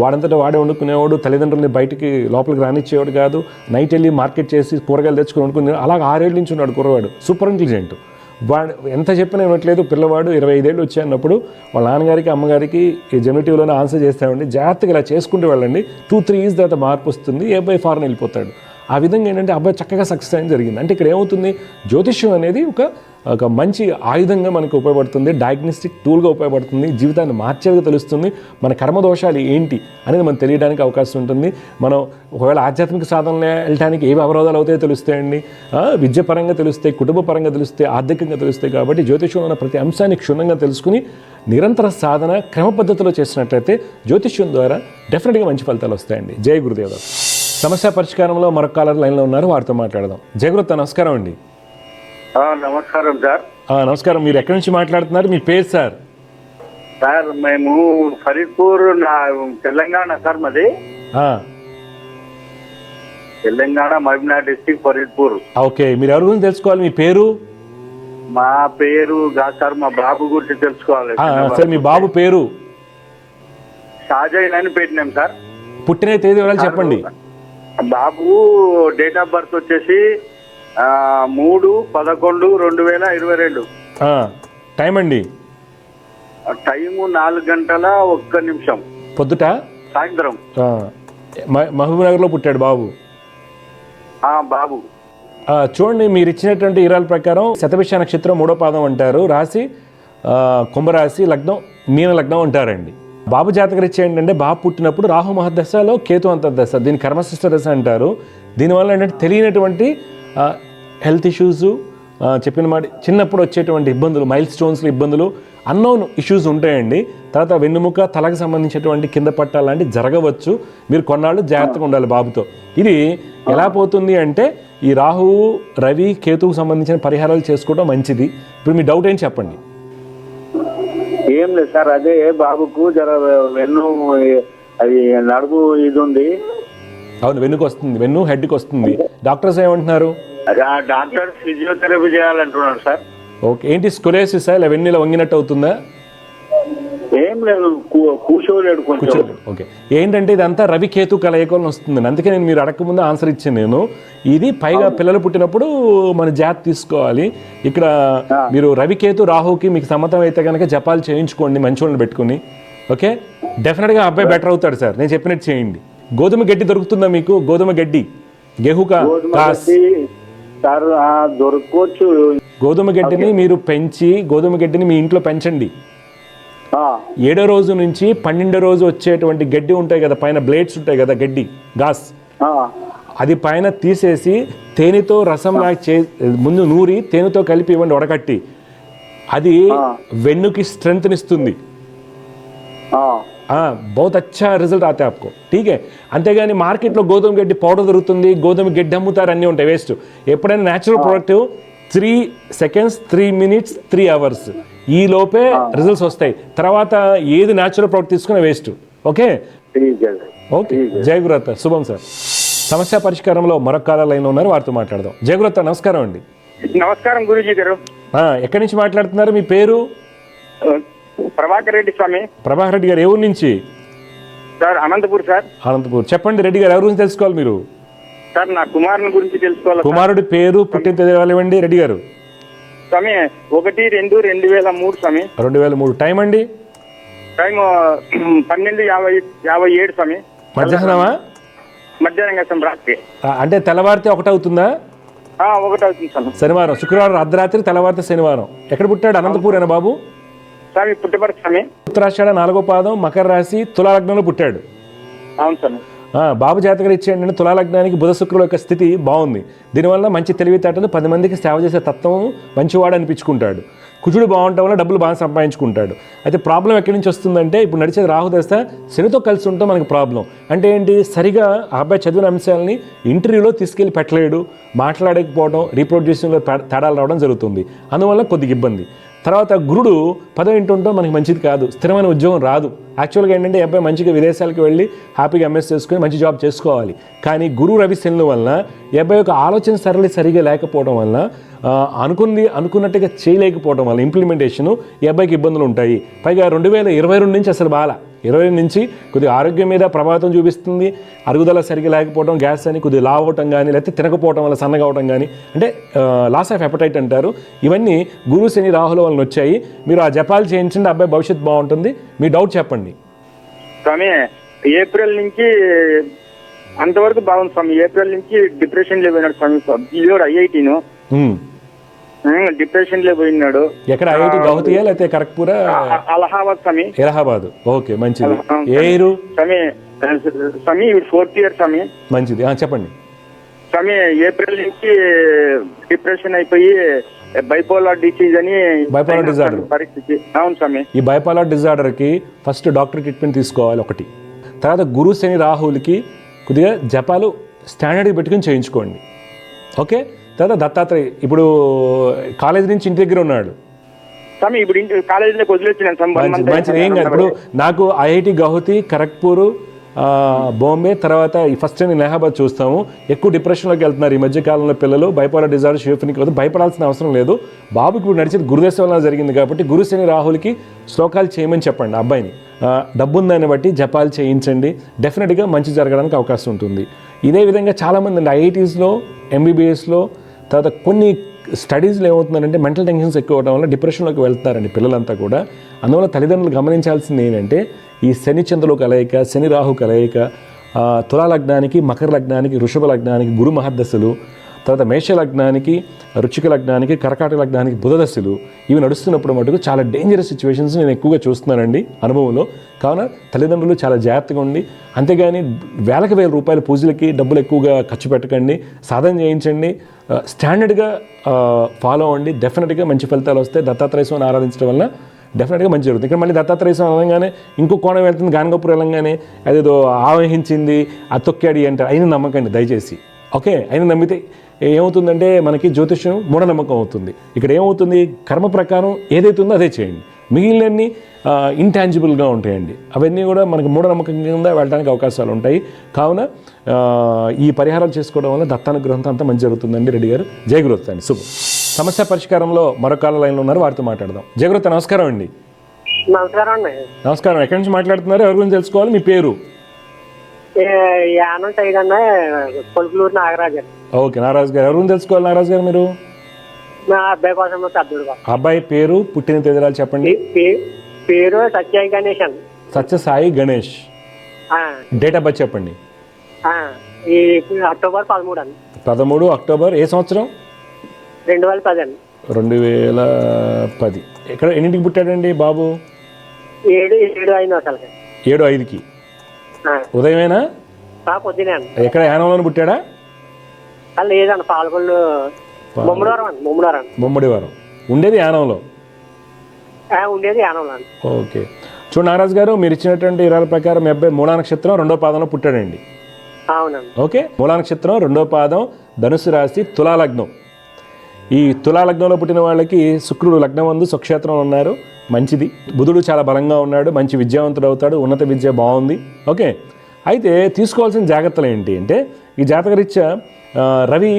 వాడంతటా వాడే వండుకునేవాడు, తల్లిదండ్రులని బయటికి లోపలికి రానిచ్చేవాడు కాదు, నైట్ వెళ్ళి మార్కెట్ చేసి కూరగాయలు తెచ్చుకుని వండుకునే, అలాగ 6 ఏళ్ళ నుంచి ఉన్నాడు కుర్రవాడు, సూపర్ ఇంటెలిజెంట్. వాడు ఎంత చెప్పినా ఇవ్వట్లేదు. పిల్లవాడు 25 ఏళ్ళు వచ్చాయన్నప్పుడు వాళ్ళ నాన్నగారికి అమ్మగారికి ఈ జెమిటివ్లోనే ఆన్సర్ చేస్తామండి, జాగ్రత్తగా ఇలా చేసుకుంటూ వెళ్ళండి, 2-3 years తర్వాత మార్పు వస్తుంది, ఏ అబ్బాయి ఫారెన్ వెళ్ళిపోతాడు. ఆ విధంగా ఏంటంటే అబ్బాయి చక్కగా సక్సెస్ అయింది జరిగింది. అంటే ఇక్కడ ఏమవుతుంది, జ్యోతిష్యం అనేది ఒక మంచి ఆయుధంగా మనకు ఉపయోగపడుతుంది, డయాగ్నోస్టిక్ టూల్గా ఉపయోగపడుతుంది, జీవితాన్ని మార్చేదిగా తెలుస్తుంది, మన కర్మదోషాలు ఏంటి అనేది మనం తెలియడానికి అవకాశం ఉంటుంది. మనం ఒకవేళ ఆధ్యాత్మిక సాధనలు వెళ్ళడానికి ఏవి అవరోధాలు అవుతాయో తెలుస్తాయండి, విద్యపరంగా తెలుస్తాయి, కుటుంబ పరంగా తెలుస్తాయి, ఆర్థికంగా తెలుస్తాయి. కాబట్టి జ్యోతిష్యంలో ఉన్న ప్రతి అంశాన్ని క్షుణ్ణంగా తెలుసుకుని నిరంతర సాధన క్రమ పద్ధతిలో చేసినట్లయితే జ్యోతిష్యం ద్వారా డెఫినెట్గా మంచి ఫలితాలు వస్తాయండి. జయ గురుదేవ. సమస్య పరిష్కారంలో మరొక కాలర్ లైన్లో ఉన్నారు, వారితో మాట్లాడదాం. జయగురుత, నమస్కారం అండి. నమస్కారం సార్. నమస్కారం. మీరు ఎక్కడి నుంచి మాట్లాడుతున్నారు, మీ పేరు సార్? సార్ మేము ఫరీద్పూర్, తెలంగాణ సార్. మాది తెలంగాణ, మహబూబ్నగర్ డిస్ట్రిక్ట్, ఫరీద్పూర్. ఓకే, మీరు ఎవరి గురించి తెలుసుకోవాలి, మీ పేరు? మా పేరు కాదు సార్, మా బాబు గురించి తెలుసుకోవాలి సార్. మీ బాబు పేరు? షాజైన్ అని పెట్టినాం సార్. పుట్టిన తేదీ వివరాలు చెప్పండి. బాబు డేట్ ఆఫ్ బర్త్ వచ్చేసి 3/11/2022. టైం అండి? టైము 4:01 పొద్దుట, సాయంత్రం. మహబూబ్నగర్లో పుట్టాడు బాబు. బాబు చూడండి, మీరు ఇచ్చినటువంటి ఇరాల ప్రకారం శతభిష నక్షత్రం 3వ పాదం అంటారు, రాశి కుంభరాశి, లగ్నం మీన లగ్నం అంటారండి. బాబు జాతకరీత్యా ఏంటంటే బాబు పుట్టినప్పుడు రాహు మహర్దశలో కేతు అంతర్దశ, దీని కర్మశిష్ట దశ అంటారు. దీనివల్ల ఏంటంటే తెలియనటువంటి హెల్త్ ఇష్యూస్, చెప్పిన మాట చిన్నప్పుడు వచ్చేటువంటి ఇబ్బందులు, మైల్ స్టోన్స్లో ఇబ్బందులు, అన్నోన్ ఇష్యూస్ ఉంటాయండి. తర్వాత వెన్నుముక, తలకు సంబంధించినటువంటి కింద పట్టాలు లాంటివి జరగవచ్చు. మీరు కొన్నాళ్ళు జాగ్రత్తగా ఉండాలి బాబుతో. ఇది ఎలా పోతుంది అంటే ఈ రాహువు, రవి, కేతువుకు సంబంధించిన పరిహారాలు చేసుకోవడం మంచిది. ఇప్పుడు మీ డౌట్ ఏంటి చెప్పండి. ఏం లేదు సార్, అదే బాబుకు జర వెన్ను, అది నడుము ఇది ఉంది. అవును, వెన్నుకు వస్తుంది, వెన్ను హెడ్కి వస్తుంది. డాక్టర్స్ ఏమంటున్నారు? డాక్టర్ ఫిజియోథెరపీ చేయాలంటున్నారు సార్. ఓకే, ఏంటి స్కొలేసిస్ ఇలా వెన్నులా వంగినట్టు అవుతుందా? ఏం లేదు, కూర్చోలేడు కొంచెం. ఓకే, ఏంటంటే ఇదంతా రవి కేతు కలయికలను వస్తుందండి. అందుకే నేను మీరు అడగకముందు ఆన్సర్ ఇచ్చాను నేను. ఇది పైగా పిల్లలు పుట్టినప్పుడు మన జాగ్రత్త తీసుకోవాలి. ఇక్కడ మీరు రవికేతు రాహుకి మీకు సమ్మతం అయితే కనుక జపాలు చేయించుకోండి మంచోళ్ళని పెట్టుకుని. ఓకే, డెఫినెట్గా అబ్బాయి బెటర్ అవుతాడు సార్. నేను చెప్పినట్టు చేయండి. గోధుమ గడ్డి దొరుకుతుందా మీకు? గోధుమ గడ్డి, గేహుకా కాస్, సార్ దొరకవచ్చు. గోధుమ గడ్డిని మీరు పెంచి గోధుమ గడ్డిని మీ ఇంట్లో పెంచండి. 7వ రోజు నుంచి 12వ రోజు వచ్చేటువంటి గడ్డి ఉంటాయి కదా, పైన బ్లేడ్స్ ఉంటాయి కదా, గడ్డి గాస్, అది పైన తీసేసి తేనెతో రసంలా ముందు నూరి తేనెతో కలిపి ఇవ్వండి వడకట్టి. అది వెన్నుకి స్ట్రెంగ్త్ ఇస్తుంది. बहुत अच्छा रिजल्ट आता है आपको. ठीक है. అంతేగాని మార్కెట్లో గోధుమ గడ్డి పౌడర్ దొరుకుతుంది, గోధుమ గడ్డి అమ్ముతారు, అన్నీ ఉంటాయి, వేస్ట్. ఎప్పుడైనా natural product 3 seconds 3 minutes 3 hours ఈ లోపే రిజల్ట్స్ వస్తాయి. తర్వాత ఏది న్యాచురల్ ప్రోడక్ట్ తీసుకునే వేస్ట్. Okay okay. జయగురత్త, శుభం సార్. సమస్య పరిష్కారంలో మరొక కాల లైన్ ఉన్నారు, వారితో మాట్లాడదాం. జయగురత్త నమస్కారం అండి. నమస్కారం గురూజీ గారు. ఎక్కడి నుంచి మాట్లాడుతున్నారు? మీ పేరు? ప్రభాకర్ రెడ్డి స్వామి. ప్రభాకర్ రెడ్డి గారు ఏ ఊరు నుంచి? Sir Anantapur sir. అనంతపూర్. చెప్పండి రెడ్డి గారు, ఎవరి గురించి తెలుసుకోవాలి మీరు? సార్ నా కుమారుని గురించి తెలుసుకోవాలి. కుమారుడి పేరు, పుట్టిన తేదీ ఇవ్వండి రెడ్డి గారు. స్వామి 1-2-2003 స్వామి. 2003. టైం అండి? టైం 12:57 స్వామి. మధ్యాహ్నమా? మధ్యాహ్నం కదా రాత్రి. అంటే తెల్లవారితే 1 అవుతుందా? 1 అవుతుంది స్వామి. శనివారం, శుక్రవారం అర్ధరాత్రి, తెల్లవారితే శనివారం. ఎక్కడ పుట్టాడు? అనంతపూర్ అయినా బాబు? స్వామి పుట్టపర్తి స్వామి. ఉత్తరాషాఢ 4వ పాదం, మకర రాశి, తులా లగ్నంలో పుట్టాడు. అవును స్వామి. బాబు జాతకం ఇచ్చేయండి. తులా లగ్నానికి బుధ శుక్రుల యొక్క స్థితి బాగుంది. దీనివల్ల మంచి తెలివితేటలు, 10 మందికి సేవ చేసే తత్వం, మంచివాడు అనిపించుకుంటాడు. కుజుడు బాగుండటం వల్ల డబ్బులు బాగా సంపాదించుకుంటాడు. అయితే ప్రాబ్లం ఎక్కడి నుంచి వస్తుందంటే, ఇప్పుడు నడిచేది రాహుదశ, శనితో కలిసి ఉంటే మనకి ప్రాబ్లం. అంటే ఏంటి? సరిగా ఆ అబ్బాయి చదివిన అంశాలని ఇంటర్వ్యూలో తీసుకెళ్ళి పెట్టలేడు, మాట్లాడకపోవడం, రీప్రొడ్యూసింగ్లో తేడాలు రావడం జరుగుతుంది. అందువల్ల కొద్దిగా ఇబ్బంది. తర్వాత గురుడు 10వ ఇంటి ఉండటం మనకి మంచిది కాదు, స్థిరమైన ఉద్యోగం రాదు. యాక్చువల్గా ఏంటంటే ఈ అబ్బాయి మంచిగా విదేశాలకు వెళ్ళి హ్యాపీగా ఎంఎస్ చేసుకుని మంచి జాబ్ చేసుకోవాలి. కానీ గురు రవి శనుల వల్ల ఈ అబ్బాయి యొక్క ఆలోచన సరళి సరిగా లేకపోవడం వల్ల, అనుకున్నట్టుగా చేయలేకపోవడం వల్ల ఇంప్లిమెంటేషన్ ఈ అబ్బాయికి ఇబ్బందులు ఉంటాయి. పైగా 2022 నుంచి అసలు బాగా 20 నుంచి కొద్దిగా ఆరోగ్యం మీద ప్రభావితం చూపిస్తుంది. అరుగుదల సరిగా లేకపోవడం, గ్యాస్ అని కొద్దిగా లావ్ అవటం కానీ, లేకపోతే తినకపోవడం వల్ల సన్నగా అవడం కానీ, అంటే లాస్ ఆఫ్ హెపటైట్ అంటారు. ఇవన్నీ గురు శని రాహుల వలన వచ్చాయి. మీరు ఆ జపాలు చేయించండి, అబ్బాయి భవిష్యత్తు బాగుంటుంది. మీ డౌట్ చెప్పండి. స్వామి ఏప్రిల్ నుంచి అంతవరకు బాగుంది స్వామి. ఏప్రిల్ నుంచి డిప్రెషన్ లో పోయినాడు స్వామి. ఇల్లు ఐఐటీను డిప్రెషన్ లో పోయినాడు. ఎక్కడ? ఐఐటి గౌహతియా లేకపోతే ఖరగ్పూరా? అలహాబాద్ స్వామి. ఎలహాబాద్. ఓకే, మంచిది. ఏ ఇయర్ స్వామి? స్వామి 4th year స్వామి. మంచిది, చెప్పండి స్వామి. ఏప్రిల్ నుంచి డిప్రెషన్ అయిపోయి బైపోలార్ డిసీజ్ అని, బైపోలార్ డిజార్డర్ పరిస్థితి. అవును స్వామి. ఈ బైపోలార్ డిజార్డర్ కి ఫస్ట్ డాక్టర్ ట్రీట్మెంట్ తీసుకోవాలి ఒకటి. తర్వాత గురు శని రాహులకి కొద్దిగా జపాలు స్టాండర్డ్కి పెట్టుకుని చేయించుకోండి. ఓకే. తర్వాత దత్తాత్రేయ ఇప్పుడు కాలేజ్ నుంచి ఇంటి దగ్గర ఉన్నాడు స్వామి. ఇప్పుడు కాలేజీలోకి వదిలేస్తున్నాను. మంచిది, ఏం కాదు. ఇప్పుడు నాకు ఐఐటి గౌహతి, ఖరగ్పూర్, బాంబే, తర్వాత ఈ ఫస్ట్ టైం అలహాబాద్ చూస్తాము. ఎక్కువ డిప్రెషన్లోకి వెళ్తున్నారు ఈ మధ్య కాలంలో పిల్లలు. బైపోలార్ డిజార్డర్, షిజోఫ్రెనిక్ వద్ద భయపడాల్సిన అవసరం లేదు. బాబుకి ఇప్పుడు నడిచేది గురుదశ వల్ల జరిగింది కాబట్టి గురు శని రాహులకి శ్లోకాలు చేయమని చెప్పండి అబ్బాయిని. డబ్బు ఉందాన్ని బట్టి జపాలు చేయించండి, డెఫినెట్గా మంచి జరగడానికి అవకాశం ఉంటుంది. ఇదే విధంగా చాలామంది అండి ఐఐటీస్లో, ఎంబీబీఎస్లో, తర్వాత కొన్ని స్టడీస్లో ఏమవుతుందంటే మెంటల్ టెన్షన్స్ ఎక్కువ అవడం వల్ల డిప్రెషన్లోకి వెళ్తారండి పిల్లలంతా కూడా. అందువల్ల తల్లిదండ్రులు గమనించాల్సింది ఏంటంటే, ఈ శని చంద్రుల కలయిక, శని రాహు కలయిక, తులా లగ్నానికి, మకర లగ్నానికి, వృషభ లగ్నానికి గురు మహద్దశలు, తర్వాత మేష లగ్నానికి, వృశ్చిక లగ్నానికి, కర్కాటక లగ్నానికి బుధదశలు, ఇవి నడుస్తున్నప్పుడు మటుకు చాలా డేంజరస్ సిచ్యువేషన్స్ నేను ఎక్కువగా చూస్తున్నానండి అనుభవంలో. కావున తల్లిదండ్రులు చాలా జాగ్రత్తగా ఉండి, అంతేగాని వేలకు వేల రూపాయల పూజలకి డబ్బులు ఎక్కువగా ఖర్చు పెట్టకండి. సాధన చేయించండి, స్టాండర్డ్గా ఫాలో అవ్వండి. డెఫినెట్గా మంచి ఫలితాలు వస్తాయి. దత్తాత్రేయ స్వామిని ఆరాధించడం వల్ల డెఫినెట్గా మంచి జరుగుతుంది. ఇక్కడ మళ్ళీ దత్తాత్రేయ స్వామి అనగానే ఇంకో కోణం వెళ్తుంది. గానగోపురం వెళ్ళంగానే అదేదో ఆవహించింది, అది తొక్కాడి అంటారు. అయిన నమ్మకండి దయచేసి. ఓకే. అయిన నమ్మితే ఏమవుతుందంటే మనకి జ్యోతిష్యం మూఢనమ్మకం అవుతుంది. ఇక్కడ ఏమవుతుంది, కర్మ ప్రకారం ఏదైతుందో అదే చేయండి. మిగిలినన్ని ఇంటాంజిబుల్గా ఉంటాయండి. అవన్నీ కూడా మనకి మూఢనమ్మకం కింద వెళ్ళడానికి అవకాశాలు ఉంటాయి. కావున ఈ పరిహారాలు చేసుకోవడం వల్ల దత్తానుగ్రహంతో అంతా మంచి జరుగుతుందండి. రెడ్డి గారు, జయగురుత అండి. శుభం. సమస్య పరిష్కారంలో మరొక లైన్లో ఉన్నారు, వారితో మాట్లాడదాం. జయగురుత నమస్కారం అండి. నమస్కారం అండి. నమస్కారం. ఎక్కడి నుంచి మాట్లాడుతున్నారు? ఎవరి గురించి తెలుసుకోవాలి? మీ పేరు? యానం టైగన్న, కొలుకులూరు నాగరాజు. ఓకే, నాగరాజు గారు. ఎవరి గురించి తెలుసుకోవాలి నాగరాజు గారు మీరు? నా అబ్బాయి కోసం పెద్దడు. అబ్బాయి పేరు, పుట్టిన తేదీలు చెప్పండి. పేరు సత్యసాయి గణేష్ అండి. Satyasai Ganesh. Date of birth చెప్పండి. ఈ అక్టోబర్ 13 అండి. 13 అక్టోబర్. ఏ సంవత్సరం? 2010 అండి. 2010. ఎక్కడ ఎన్నింటికి పుట్టాడండి బాబు? 7 అసలుకి. 7:05కి ఉదయమేనా? పొద్దునే అండి. ఎక్కడ యానంలోనే పుట్టాడా? లేదండి, పాలకొల్లు ముమ్మడివారం అండి. ముమ్మడివారం. ఉండేది యానంలో? ఉండేది యానంలో అండి. ఓకే. చూడు నాగరాజు గారు, మీరు ఇచ్చినటువంటి వివరాల ప్రకారం మీ అబ్బాయి మూలా నక్షత్రం 2వ పాదంలో పుట్టాడండి. అవునండి. ఓకే. మూలా నక్షత్రం 2వ పాదం, ధనుసు రాశి, తులా లగ్నం. ఈ తులా లగ్నంలో పుట్టిన వాళ్ళకి శుక్రుడు లగ్నం నందు స్వక్షేత్రంలో ఉన్నారు, మంచిది. బుధుడు చాలా బలంగా ఉన్నాడు, మంచి విద్యావంతుడు అవుతాడు, ఉన్నత విద్య బాగుంది. ఓకే. అయితే తీసుకోవాల్సిన జాగ్రత్తలు ఏంటి అంటే, ఈ జాతకరీత్యా రవి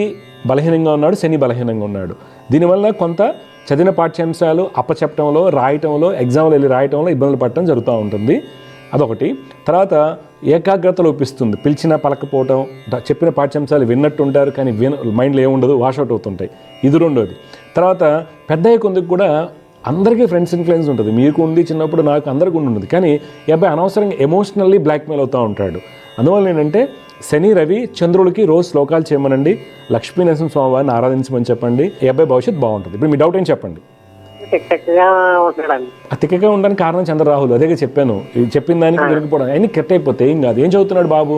బలహీనంగా ఉన్నాడు, శని బలహీనంగా ఉన్నాడు. దీనివల్ల కొంత చదివిన పాఠ్యాంశాలు అప్పచెప్పడంలో, రాయటంలో, ఎగ్జామ్లో వెళ్ళి రాయటంలో ఇబ్బందులు పడటం జరుగుతూ ఉంటుంది. అదొకటి. తర్వాత ఏకాగ్రత లోపిస్తుంది, పిలిచినా పలకపోవటం, చెప్పిన పాఠ్యాంశాలు విన్నట్టు ఉంటారు కానీ మైండ్లో ఏముండదు, వాషౌట్ అవుతుంటాయి. ఇది రెండోది. తర్వాత పెద్ద కొందుకు కూడా అందరికీ ఫ్రెండ్స్ ఇన్ఫ్లుయెన్స్ ఉంటుంది. మీకు ఉంది, చిన్నప్పుడు నాకు అందరికీ ఉంటుంది. కానీ ఈ అబ్బాయి అనవసరంగా ఎమోషనల్లీ బ్లాక్మెయిల్ అవుతూ ఉంటాడు. అందువల్ల ఏంటంటే శని, రవి, చంద్రుడికి రోజు శ్లోకాలు చేయమనండి, లక్ష్మీ నరసింహ స్వామి వారిని ఆరాధించమని చెప్పండి. ఈ అబ్బాయి భవిష్యత్తు బాగుంటుంది. ఇప్పుడు మీ డౌట్ ఏం చెప్పండి? తిక్కగా ఉండడానికి కారణం చంద్రరాహులు. అదే చెప్పాను, చెప్పిన దానికి దొరికిపోవడం అన్ని కరెక్ట్ అయిపోతే ఏం కాదు. ఏం చదువుతున్నాడు బాబు?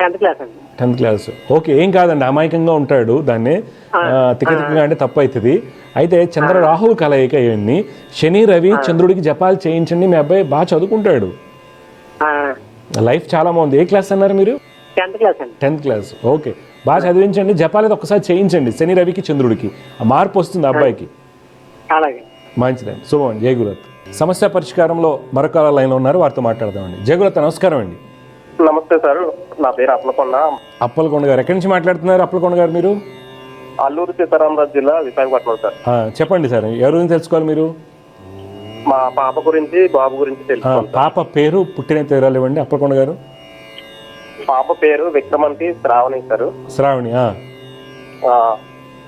10th class. ఓకే, ఏం కాదండి, అమాయకంగా ఉంటాడు. దాన్ని తిక్కగా అంటే తప్పు అవుతుంది. అయితే చంద్ర రాహువు కలయిక ఇవన్నీ. శని, రవి, చంద్రుడికి జపాలు చేయించండి, మీ అబ్బాయి బాగా చదువుకుంటాడు. లైఫ్ చాలా బాగుంది. ఏ క్లాస్ అన్నారు మీరు? 10th class. ఓకే, బాగా చదివించండి, జపాలు అయితే ఒక్కసారి చేయించండి శని, రవికి, చంద్రుడికి. ఆ మార్పు వస్తుంది అబ్బాయికి. మంచిదండి, శుభం. జయగురత్. సమస్య పరిష్కారంలో మరొక లైన్లో ఉన్నారు, వారితో మాట్లాడదామండి. జయగురత్, నమస్కారం అండి. నమస్తే సార్, నా పేరు అప్పలకొండ. అప్పలకొండ గారు, ఎక్కడి నుంచి మాట్లాడుతున్నారు అప్పలకొండ గారు మీరు? అల్లూరు సీతారామరాజు జిల్లా, విశాఖపట్నం సార్. చెప్పండి సార్, ఎవరి గురించి తెలుసుకోవాలి మీరు? మా పాప గురించి, బాబు గురించి తెలుసుకోవాలి. పాప పేరు, పుట్టిన వివరాలు ఇవ్వండి అప్పలకొండ గారు. పాప పేరు విక్రమంతి శ్రావణి సార్. శ్రావణి.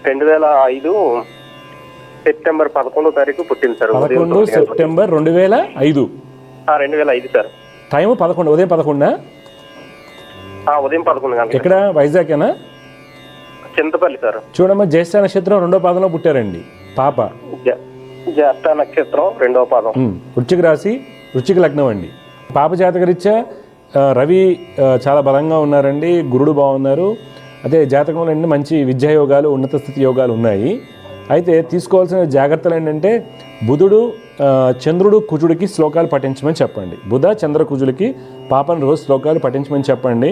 2005 సెప్టెంబర్ 11వ తారీఖు పుట్టింది సార్. 11 సెప్టెంబర్ 2005. 2005 సార్. టైం 11, ఉదయం 11? ఉదయం 11 గంటలకు. ఎక్కడ? వైజాగేనా? చింతపల్లి సార్. చూడమ్మా, జ్యేష్ఠ నక్షత్రం 2వ పాదంలో పుట్టారండి పాప. జ్యేష్ఠ నక్షత్రం 2వ పాదం. వృశ్చిక రాశి, వృశ్చిక లగ్నం అండి. పాప జాతకరీత్యా రవి చాలా బలంగా ఉన్నారండి, గురుడు బాగున్నారు. అదే జాతకంలో అండి మంచి విద్యాయోగాలు, ఉన్నత స్థితి యోగాలు ఉన్నాయి. అయితే తీసుకోవాల్సిన జాగ్రత్తలు ఏంటంటే, బుధుడు, చంద్రుడు, కుజుడికి శ్లోకాలు పఠించమని చెప్పండి. బుధ, చంద్ర, కుజుడికి పాపను రోజు శ్లోకాలు పఠించమని చెప్పండి.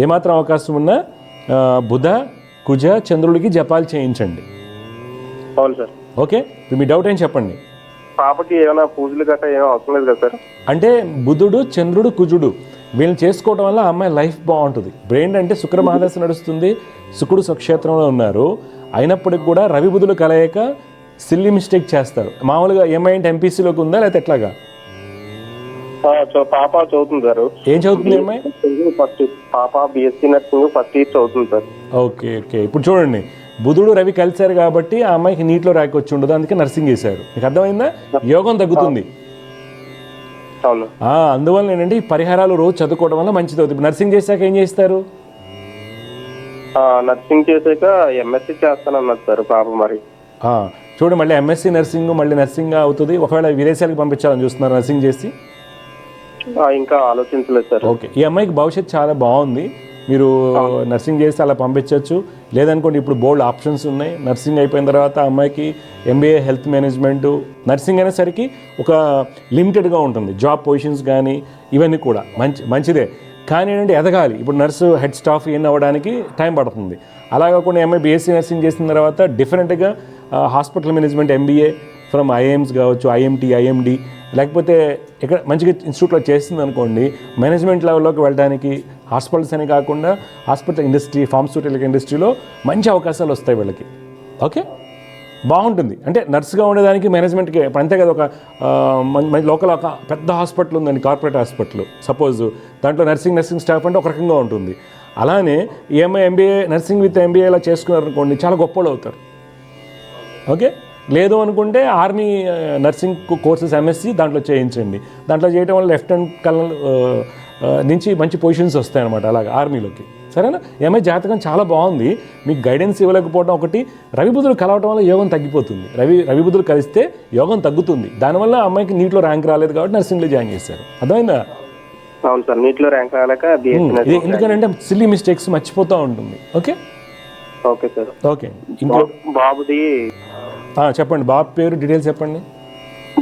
ఏమాత్రం అవకాశం ఉన్నా బుధ, కుజ, చంద్రుడికి జపాలు చేయించండి. అవును సార్. ఓకే, మీ డౌట్ ఏం చెప్పండి? పాపకి ఏమైనా పూజలు గట్రా ఏమీ అవసరం లేదు కదా సార్? అంటే బుధుడు, చంద్రుడు, కుజుడు వీళ్ళని చేసుకోవడం వల్ల అమ్మాయి లైఫ్ బాగుంటుంది. బ్రెయిన్ అంటే శుక్ర మహాదశ నడుస్తుంది, శుక్రుడు స్వక్షేత్రంలో ఉన్నారు. అయినప్పటికి కూడా రవి బుధులు కలయిక సిల్లీ మిస్టేక్ చేస్తారు. మామూలుగా ఏమై అంటే ఎంపీసీలోకి ఉందా లేకపోతే ఎట్లాగా? పాప చదువుతుంది సార్. ఏం చదువుతుంది అమ్మాయి? ఫస్ట్ పాప బీఎస్సీ నర్సింగ్ ఫస్ట్ ఇయర్ చదువుతుంది సార్. Okay okay. ఇప్పుడు చూడండి, బుధుడు రవి కలిశారు కాబట్టి ఆ అమ్మాయికి నీటిలో ర్యాంక్ వచ్చి ఉండదు, అందుకే నర్సింగ్ చేశారు. మీకు అర్థమైందా? యోగం తగ్గుతుంది. అందువల్ల ఏంటంటే ఈ పరిహారాలు రోజు చదువుకోవడం వల్ల మంచిది అవుతుంది. ఇప్పుడు నర్సింగ్ చేశాక ఏం చేస్తారు? నర్సింగ్ చేశాక ఎంఎస్సీ చేస్తానన్నారు సార్ పాప. మరి చూడండి, మళ్ళీ ఎంఎస్సీ నర్సింగ్, మళ్ళీ నర్సింగ్ అవుతుంది. ఒకవేళ విదేశాలకు పంపించాలని చూస్తున్నారు నర్సింగ్ చేసి? ఇంకా ఆలోచించలేదు సార్. ఓకే, ఈ అమ్మాయికి భవిష్యత్తు చాలా బాగుంది. మీరు నర్సింగ్ చేసి అలా పంపించవచ్చు. లేదనుకోండి, ఇప్పుడు బోల్డ్ ఆప్షన్స్ ఉన్నాయి. నర్సింగ్ అయిపోయిన తర్వాత అమ్మాయికి ఎంబీఏ హెల్త్ మేనేజ్మెంటు, నర్సింగ్ అనేసరికి ఒక లిమిటెడ్గా ఉంటుంది. జాబ్ పొజిషన్స్ కానీ ఇవన్నీ కూడా మంచిదే. కానీ ఏంటంటే ఎదగాలి. ఇప్పుడు నర్సు హెడ్ స్టాఫ్ ఏం అవ్వడానికి టైం పడుతుంది. అలా కాకుండా అమ్మాయి బీఎస్సీ నర్సింగ్ చేసిన తర్వాత డిఫరెంట్గా hospital management MBA from IIMs కావచ్చు, ఐఎంటీ, ఐఎండి, లేకపోతే ఇక్కడ మంచిగా ఇన్స్టిట్యూట్లో చేస్తుంది అనుకోండి, మేనేజ్మెంట్ లెవెల్లోకి వెళ్ళడానికి హాస్పిటల్స్ అని కాకుండా హాస్పిటల్ ఇండస్ట్రీ, ఫార్మస్యూటికల్ ఇండస్ట్రీలో మంచి అవకాశాలు వస్తాయి వీళ్ళకి. ఓకే, బాగుంటుంది. అంటే నర్సుగా ఉండడానికి మేనేజ్మెంట్కి అంతే కదా. ఒక లోకల్ ఒక పెద్ద హాస్పిటల్ ఉందండి, కార్పొరేట్ హాస్పిటల్ సపోజ్, దాంట్లో నర్సింగ్ స్టాఫ్ అంటే ఒక రకంగా ఉంటుంది. అలానే EMI MBA nursing with MBA ఇలా చేసుకున్నారనుకోండి, చాలా గొప్పలు అవుతారు. ఓకే, లేదు అనుకుంటే ఆర్మీ నర్సింగ్ కోర్సెస్ ఎంఎస్సి దాంట్లో చేయించండి. దాంట్లో చేయడం వల్ల లెఫ్టినెంట్ కల్నల్ నుంచి మంచి పొజిషన్స్ వస్తాయన్నమాట అలాగ ఆర్మీలోకి. సరేనా? ఏమై జాతకం చాలా బాగుంది, మీకు గైడెన్స్ ఇవ్వలేకపోవడం ఒకటి, రవి బుధులు కలవటం వల్ల యోగం తగ్గిపోతుంది. రవి బుధులు కలిస్తే యోగం తగ్గుతుంది. దానివల్ల అమ్మాయికి నీటిలో ర్యాంక్ రాలేదు కాబట్టి నర్సింగ్లో జాయిన్ చేశారు. అర్థమైందా? అవును సార్, నీటిలో ర్యాంక్ రాలేక ఎందుకంటే సిల్లీ మిస్టేక్స్ మర్చిపోతూ ఉంటుంది. Okay okay sir. ఓకే. ఇంకో బాబుది చెప్పండి, బాబు పేరు డీటెయిల్స్ చెప్పండి.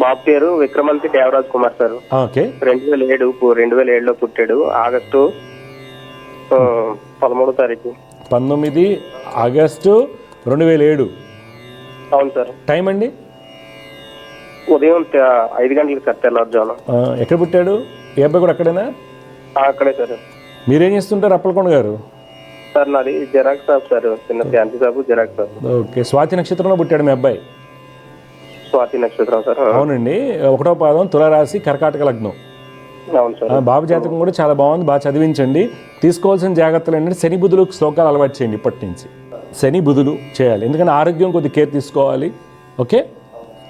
బాబు పేరు విక్రమంతి దేవరాజ్ కుమార్ సార్. ఓకే. 2007లో పుట్టాడు. ఆగస్టు 13వ తారీఖు. 19 ఆగస్టు 2007. అవును సార్. టైం అండి? ఉదయం 5 గంటలకు సార్, తెల్లవారుజామున. ఎక్కడ పుట్టాడు? ఏ అబ్బాయి కూడా అక్కడేనా? అక్కడే సార్. మీరేం చేస్తుంటారు అప్పలకొండ గారు? సార్ నాది జిరాక్స్ షాప్ సార్, చిన్న fancy shop, xerox shop. Okay. Swathi నక్షత్రంలో పుట్టాడు మీ అబ్బాయి? స్వాతి నక్షత్రం సార్. అవునండి. 1వ పాదం, తులారాశి, కర్కాటక లగ్నం. అవును సార్. బాబు జాతకం కూడా చాలా బాగుంది, బాగా చదివించండి. తీసుకోవాల్సిన జాగ్రత్తలు ఏంటంటే శని బుధులు శ్లోకాలు అలవాటు చేయండి ఇప్పటి నుంచి. శని బుధులు చేయాలి, ఎందుకంటే ఆరోగ్యం కొద్ది కేర్ తీసుకోవాలి. ఓకే.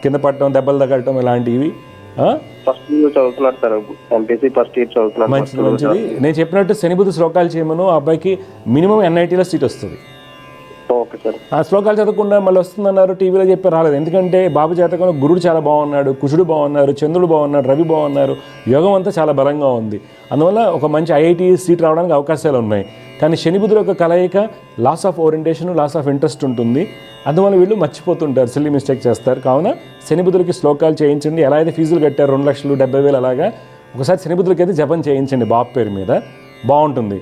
కింద పట్టడం, దెబ్బలు తగలటం ఇలాంటివి. ఫస్ట్ ఇయర్ చదువుతున్నాడు సార్, ఎంపీసీ ఫస్ట్ ఇయర్ చదువుతున్నాడు. మంచిది. నేను చెప్పినట్టు శని బుధ శ్లోకాలు చేయమను, ఆ అబ్బాయికి మినిమం NITలో సీట్ వస్తుంది. Okay sir. ఆ శ్లోకాలు చదవకుండా మళ్ళీ వస్తుందన్నారు, టీవీలో చెప్పి రాలేదు. ఎందుకంటే బాబు జాతకంలో గురుడు చాలా బాగున్నాడు, కుజుడు బాగున్నారు, చంద్రుడు బాగున్నాడు, రవి బాగున్నారు, యోగం అంతా చాలా బలంగా ఉంది. అందువల్ల ఒక మంచి IIT సీట్ రావడానికి అవకాశాలు ఉన్నాయి. కానీ శని బుధుల యొక్క కలయిక loss of orientation, loss of interest ఉంటుంది. అందువల్ల వీళ్ళు మర్చిపోతుంటారు, సిల్లీ మిస్టేక్ చేస్తారు. కావున శని బుధులకి శ్లోకాలు చేయించండి. ఎలా అయితే ఫీజులు కట్టారు 2,70,000 అలాగా, ఒకసారి శని బుధులకి అయితే జపం చేయించండి బాబు పేరు మీద, బాగుంటుంది.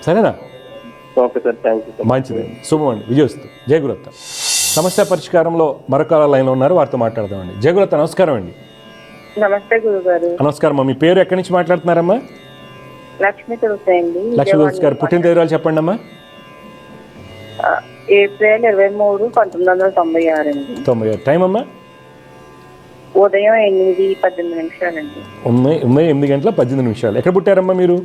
సరేనా? Okay sir, thank you sir. మంచిది, శుభం అండి, విజయస్తు. జయగురత్త సమస్య పరిష్కారంలో మరొక లైన్లో ఉన్నారు, వారితో మాట్లాడదామండి. జయగురత్త నమస్కారం అండి. నమస్తే గురుగారు. నమస్కారం. మీ పేరు ఎక్కడి నుంచి మాట్లాడుతున్నారమ్మా? లక్ష్మి తులసండి. లక్ష్మి తులసి గారు, పుట్టిన తేదీ చెప్పండి అమ్మా. ఏప్రిల్ 23, 1996 అండి. 96. టైం అమ్మా? ఉదయం 8:18 అండి. 8 గంటల 18 నిమిషాలు. ఎక్కడ పుట్టారమ్మా మీరు?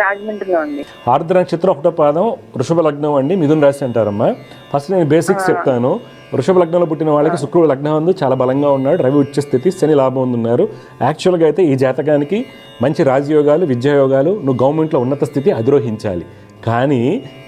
రాజమండ్రిలో అండి. ఆర్ద్ర నక్షత్రం 1వ పాదం, వృషభ లగ్నం అండి, మిథున రాశి అంటారమ్మా. ఫస్ట్ నేను బేసిక్స్ చెప్తాను. వృషభ లగ్నంలో పుట్టిన వాళ్ళకి శుక్రుడు లగ్నం చాలా బలంగా ఉన్నాడు, రవి ఉచ్చ స్థితి, శని లాభం ఉన్నారు. యాక్చువల్గా అయితే ఈ జాతకానికి మంచి రాజయోగాలు, విద్యాయోగాలు, నువ్వు గవర్నమెంట్లో ఉన్నత స్థితి అధిరోహించాలి. కానీ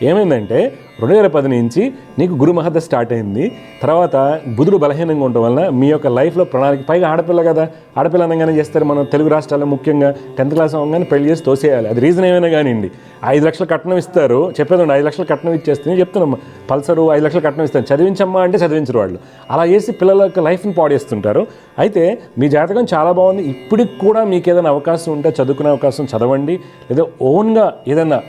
ఏమైందంటే 2010 నుంచి నీకు గురు మహర్దశ స్టార్ట్ అయింది. తర్వాత బుధుడు బలహీనంగా ఉండడం వల్ల మీ యొక్క లైఫ్లో ప్రణాళిక, పైగా ఆడపిల్ల కదా, ఆడపిల్ల అనగానే చేస్తారు మనం తెలుగు రాష్ట్రాల్లో, ముఖ్యంగా 10th క్లాస్ అవ్వగానే పెళ్లి చేసి తోసేయాలి. అది రీజన్ ఏమైనా కానివ్వండి. 5 లక్షలు కట్నం ఇస్తారు, చెప్పేదండి 5 లక్షలు కట్నం ఇచ్చేస్తే చెప్తున్నాం, పల్సరు 5 లక్షలు కట్నం ఇస్తాను, చదివించమ్మా అంటే చదివించరు వాళ్ళు. అలా చేసి పిల్లల యొక్క లైఫ్ని పాడేస్తుంటారు. అయితే మీ జాతకం చాలా బాగుంది. ఇప్పటికి కూడా మీకు ఏదైనా అవకాశం ఉంటే చదువుకునే అవకాశం చదవండి, లేదా ఓన్గా ఏదైనా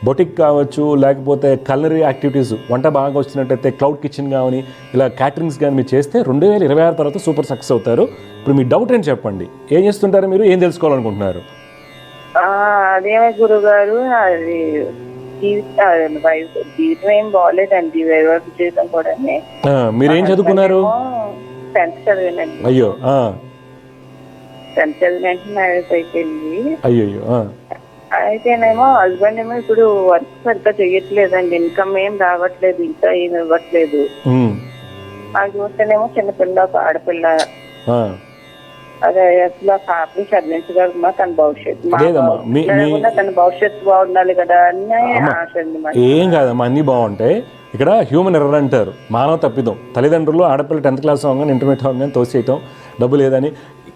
బొటిక్ కావచ్చు, లేకపోతే కలనరీ యాక్టివిటీస్, వంట బాగా వచ్చినట్టయితే క్లౌడ్ కిచెన్ కానీ ఇలా క్యాటరింగ్స్ కానీ మీరు చేస్తే 2026 తర్వాత సూపర్ సక్సెస్ అవుతారు. ఇప్పుడు మీ డౌట్ ఏంటి చెప్పండి, ఏం చేస్తుంటారు మీరు, ఏం తెలుసుకోవాలనుకుంటున్నారు? అదేమో గురుగారు, అది జీవితం ఏం బాగోలేదండి, వైవాహిక జీవితం కూడా. మీరేం చదువుకున్నారు? 10th చదివానండి. అయ్యో. 10th చదివినంటే మ్యారేజ్ అయిపోయింది. అయ్యో. అయితేనేమో హస్బెండ్ ఏమో ఇప్పుడు వర్క్ సరిగ్గా చెయ్యట్లేదండి, ఇన్కమ్ ఏం రావట్లేదు, ఇంకా ఏమి ఇవ్వట్లేదు. అది చూస్తేనేమో చిన్నపిల్ల, ఒక ఆడపిల్ల. అదే అసలు పాపని చదివించగలమా, తన భవిష్యత్తు తన భవిష్యత్తు బాగుండాలి కదా అని ఆశ అండి. ఏం కాదమ్మా, అన్నీ బాగుంటాయి. ఇక్కడ హ్యూమన్ ఎర్రర్ అంటారు, మానవ తప్పిదం. తల్లిదండ్రులు ఆడపిల్ల 10th క్లాస్ అవ్వగానే, ఇంటర్మీడియట్ అవ్వగానే తోసేయటం, డబ్బు లేదని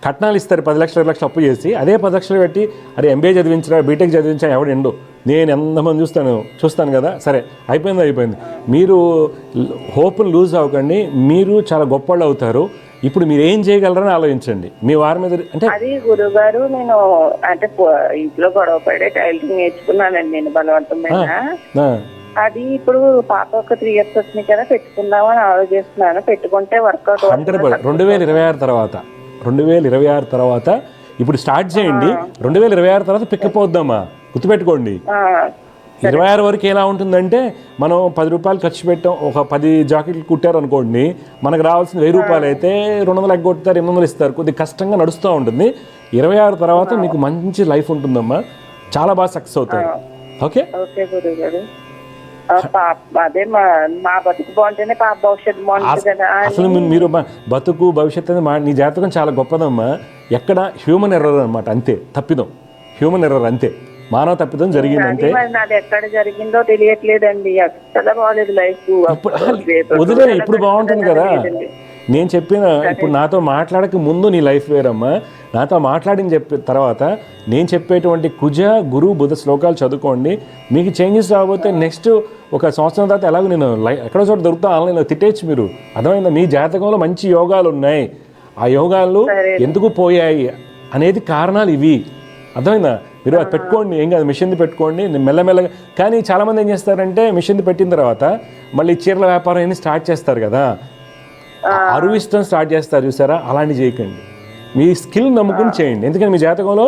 కట్నాలు ఇస్తారు, 10 లక్షలు 20 లక్షలు అప్పు చేసి, అదే 10 లక్షలు పెట్టి అరే MBA చదివించరా, బీటెక్ చదివించా, ఎవడెండు, నేను ఎంతమంది చూస్తాను కదా. సరే, అయిపోయింది. మీరు హోప్ని లూజ్ అవ్వకండి, మీరు చాలా గొప్పవాళ్ళు అవుతారు. ఇప్పుడు మీరు ఏం చేయగలరని ఆలోచించండి. మీ వారి మీద అంటే అది గురుగారు, నేను అంటే ఇంట్లో గొడవ పడే టైలరింగ్ నేర్చుకున్నానండి నేను బలవంతమైన. అది ఇప్పుడు పాప ఒక 3 years వచ్చినాయి కదా, పెట్టుకుందామని ఆలోచిస్తున్నాను. పెట్టుకుంటే వర్కౌట్ 2026 తర్వాత ఇప్పుడు స్టార్ట్ చేయండి. 2026 తర్వాత పికప్ అవుద్దామా, గుర్తుపెట్టుకోండి. 26 వరకు ఎలా ఉంటుందంటే, మనం 10 రూపాయలు ఖర్చు పెట్టాం, ఒక 10 జాకెట్లు కుట్టారు అనుకోండి, మనకు రావాల్సిన 1000 రూపాయలు అయితే 200 ఎగ్గొడతారు, 800 ఇస్తారు, కొద్దిగా కష్టంగా నడుస్తూ ఉంటుంది. 26 తర్వాత మీకు మంచి లైఫ్ ఉంటుందమ్మా, చాలా బాగా సక్సెస్ అవుతారు. ఓకే. అదే మా బతుకు బాగుంటేనే పాప భవిష్యత్తు బాగుంటుంది కదా అని. అసలు మీరు బతుకు భవిష్యత్తు అనేది నీ జాతకం చాలా గొప్పదమ్మా. ఎక్కడ హ్యూమన్ ఎర్రర్ అనమాట, అంతే తప్పిదం, హ్యూమన్ ఎర్రర్ అంతే, మానవ తప్పిదం జరిగిందంటే. మరి నాది ఎక్కడ జరిగిందో తెలియట్లేదండి, అసలు బాగలేదు లైఫ్. వదిలే, ఇప్పుడు బాగుంటుంది కదా. నేను చెప్పిన ఇప్పుడు నాతో మాట్లాడక ముందు నీ లైఫ్ వేరమ్మా, నాతో మాట్లాడిన తర్వాత నేను చెప్పేటువంటి కుజ గురు బుధ శ్లోకాలు చదువుకోండి. మీకు చేంజెస్ రాకపోతే నెక్స్ట్ ఒక సంవత్సరం తర్వాత ఎలాగో నేను ఎక్కడో చోట దొరుకుతా ఆన్లైన్లో తిట్టేచ్చు మీరు. అర్థమైందా? మీ జాతకంలో మంచి యోగాలు ఉన్నాయి, ఆ యోగాలు ఎందుకు పోయాయి అనేది కారణాలు ఇవి. అర్థమైందా? మీరు అది పెట్టుకోండి, ఏం కాదు, మిషన్ది పెట్టుకోండి మెల్లమెల్లగా. కానీ చాలామంది ఏం చేస్తారంటే మిషన్ది పెట్టిన తర్వాత మళ్ళీ చీరల వ్యాపారం అనేది స్టార్ట్ చేస్తారు కదా, అరువు ఇష్టం స్టార్ట్ చేస్తారు చూసారా, అలాంటి చేయకండి. మీ స్కిల్ నమ్ముకుని చేయండి. ఎందుకంటే మీ జాతకంలో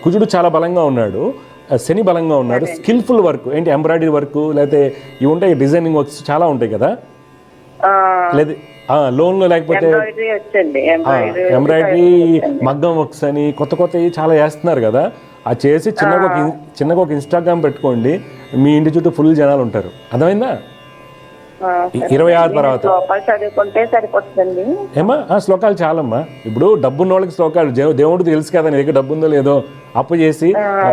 కుజుడు చాలా బలంగా ఉన్నాడు, శని బలంగా ఉన్నాడు. స్కిల్ఫుల్ వర్క్ ఏంటి, ఎంబ్రాయిడరీ వర్క్, లేకపోతే ఇవి ఉంటాయి డిజైనింగ్ వర్క్స్ చాలా ఉంటాయి కదా, లేదా లోన్లో లేకపోతే ఎంబ్రాయిడరీ మగ్గం వర్క్స్ అని కొత్త కొత్తవి చాలా చేస్తున్నారు కదా. అది చేసి చిన్నగా ఒక ఇన్స్టాగ్రామ్ పెట్టుకోండి, మీ ఇంటి చుట్టూ ఫుల్ జనాలు ఉంటారు. అర్థమైందా? 26 తర్వాత చదువుకుంటే సరిపోతుంది ఏమా శ్లోకాలు చాలమ్మా. ఇప్పుడు డబ్బున్న వాళ్ళకి శ్లోకాలు, దేవుడు తెలుసు కదా నీ దగ్గర డబ్బు ఉందో లేదో, అప్పు చేసి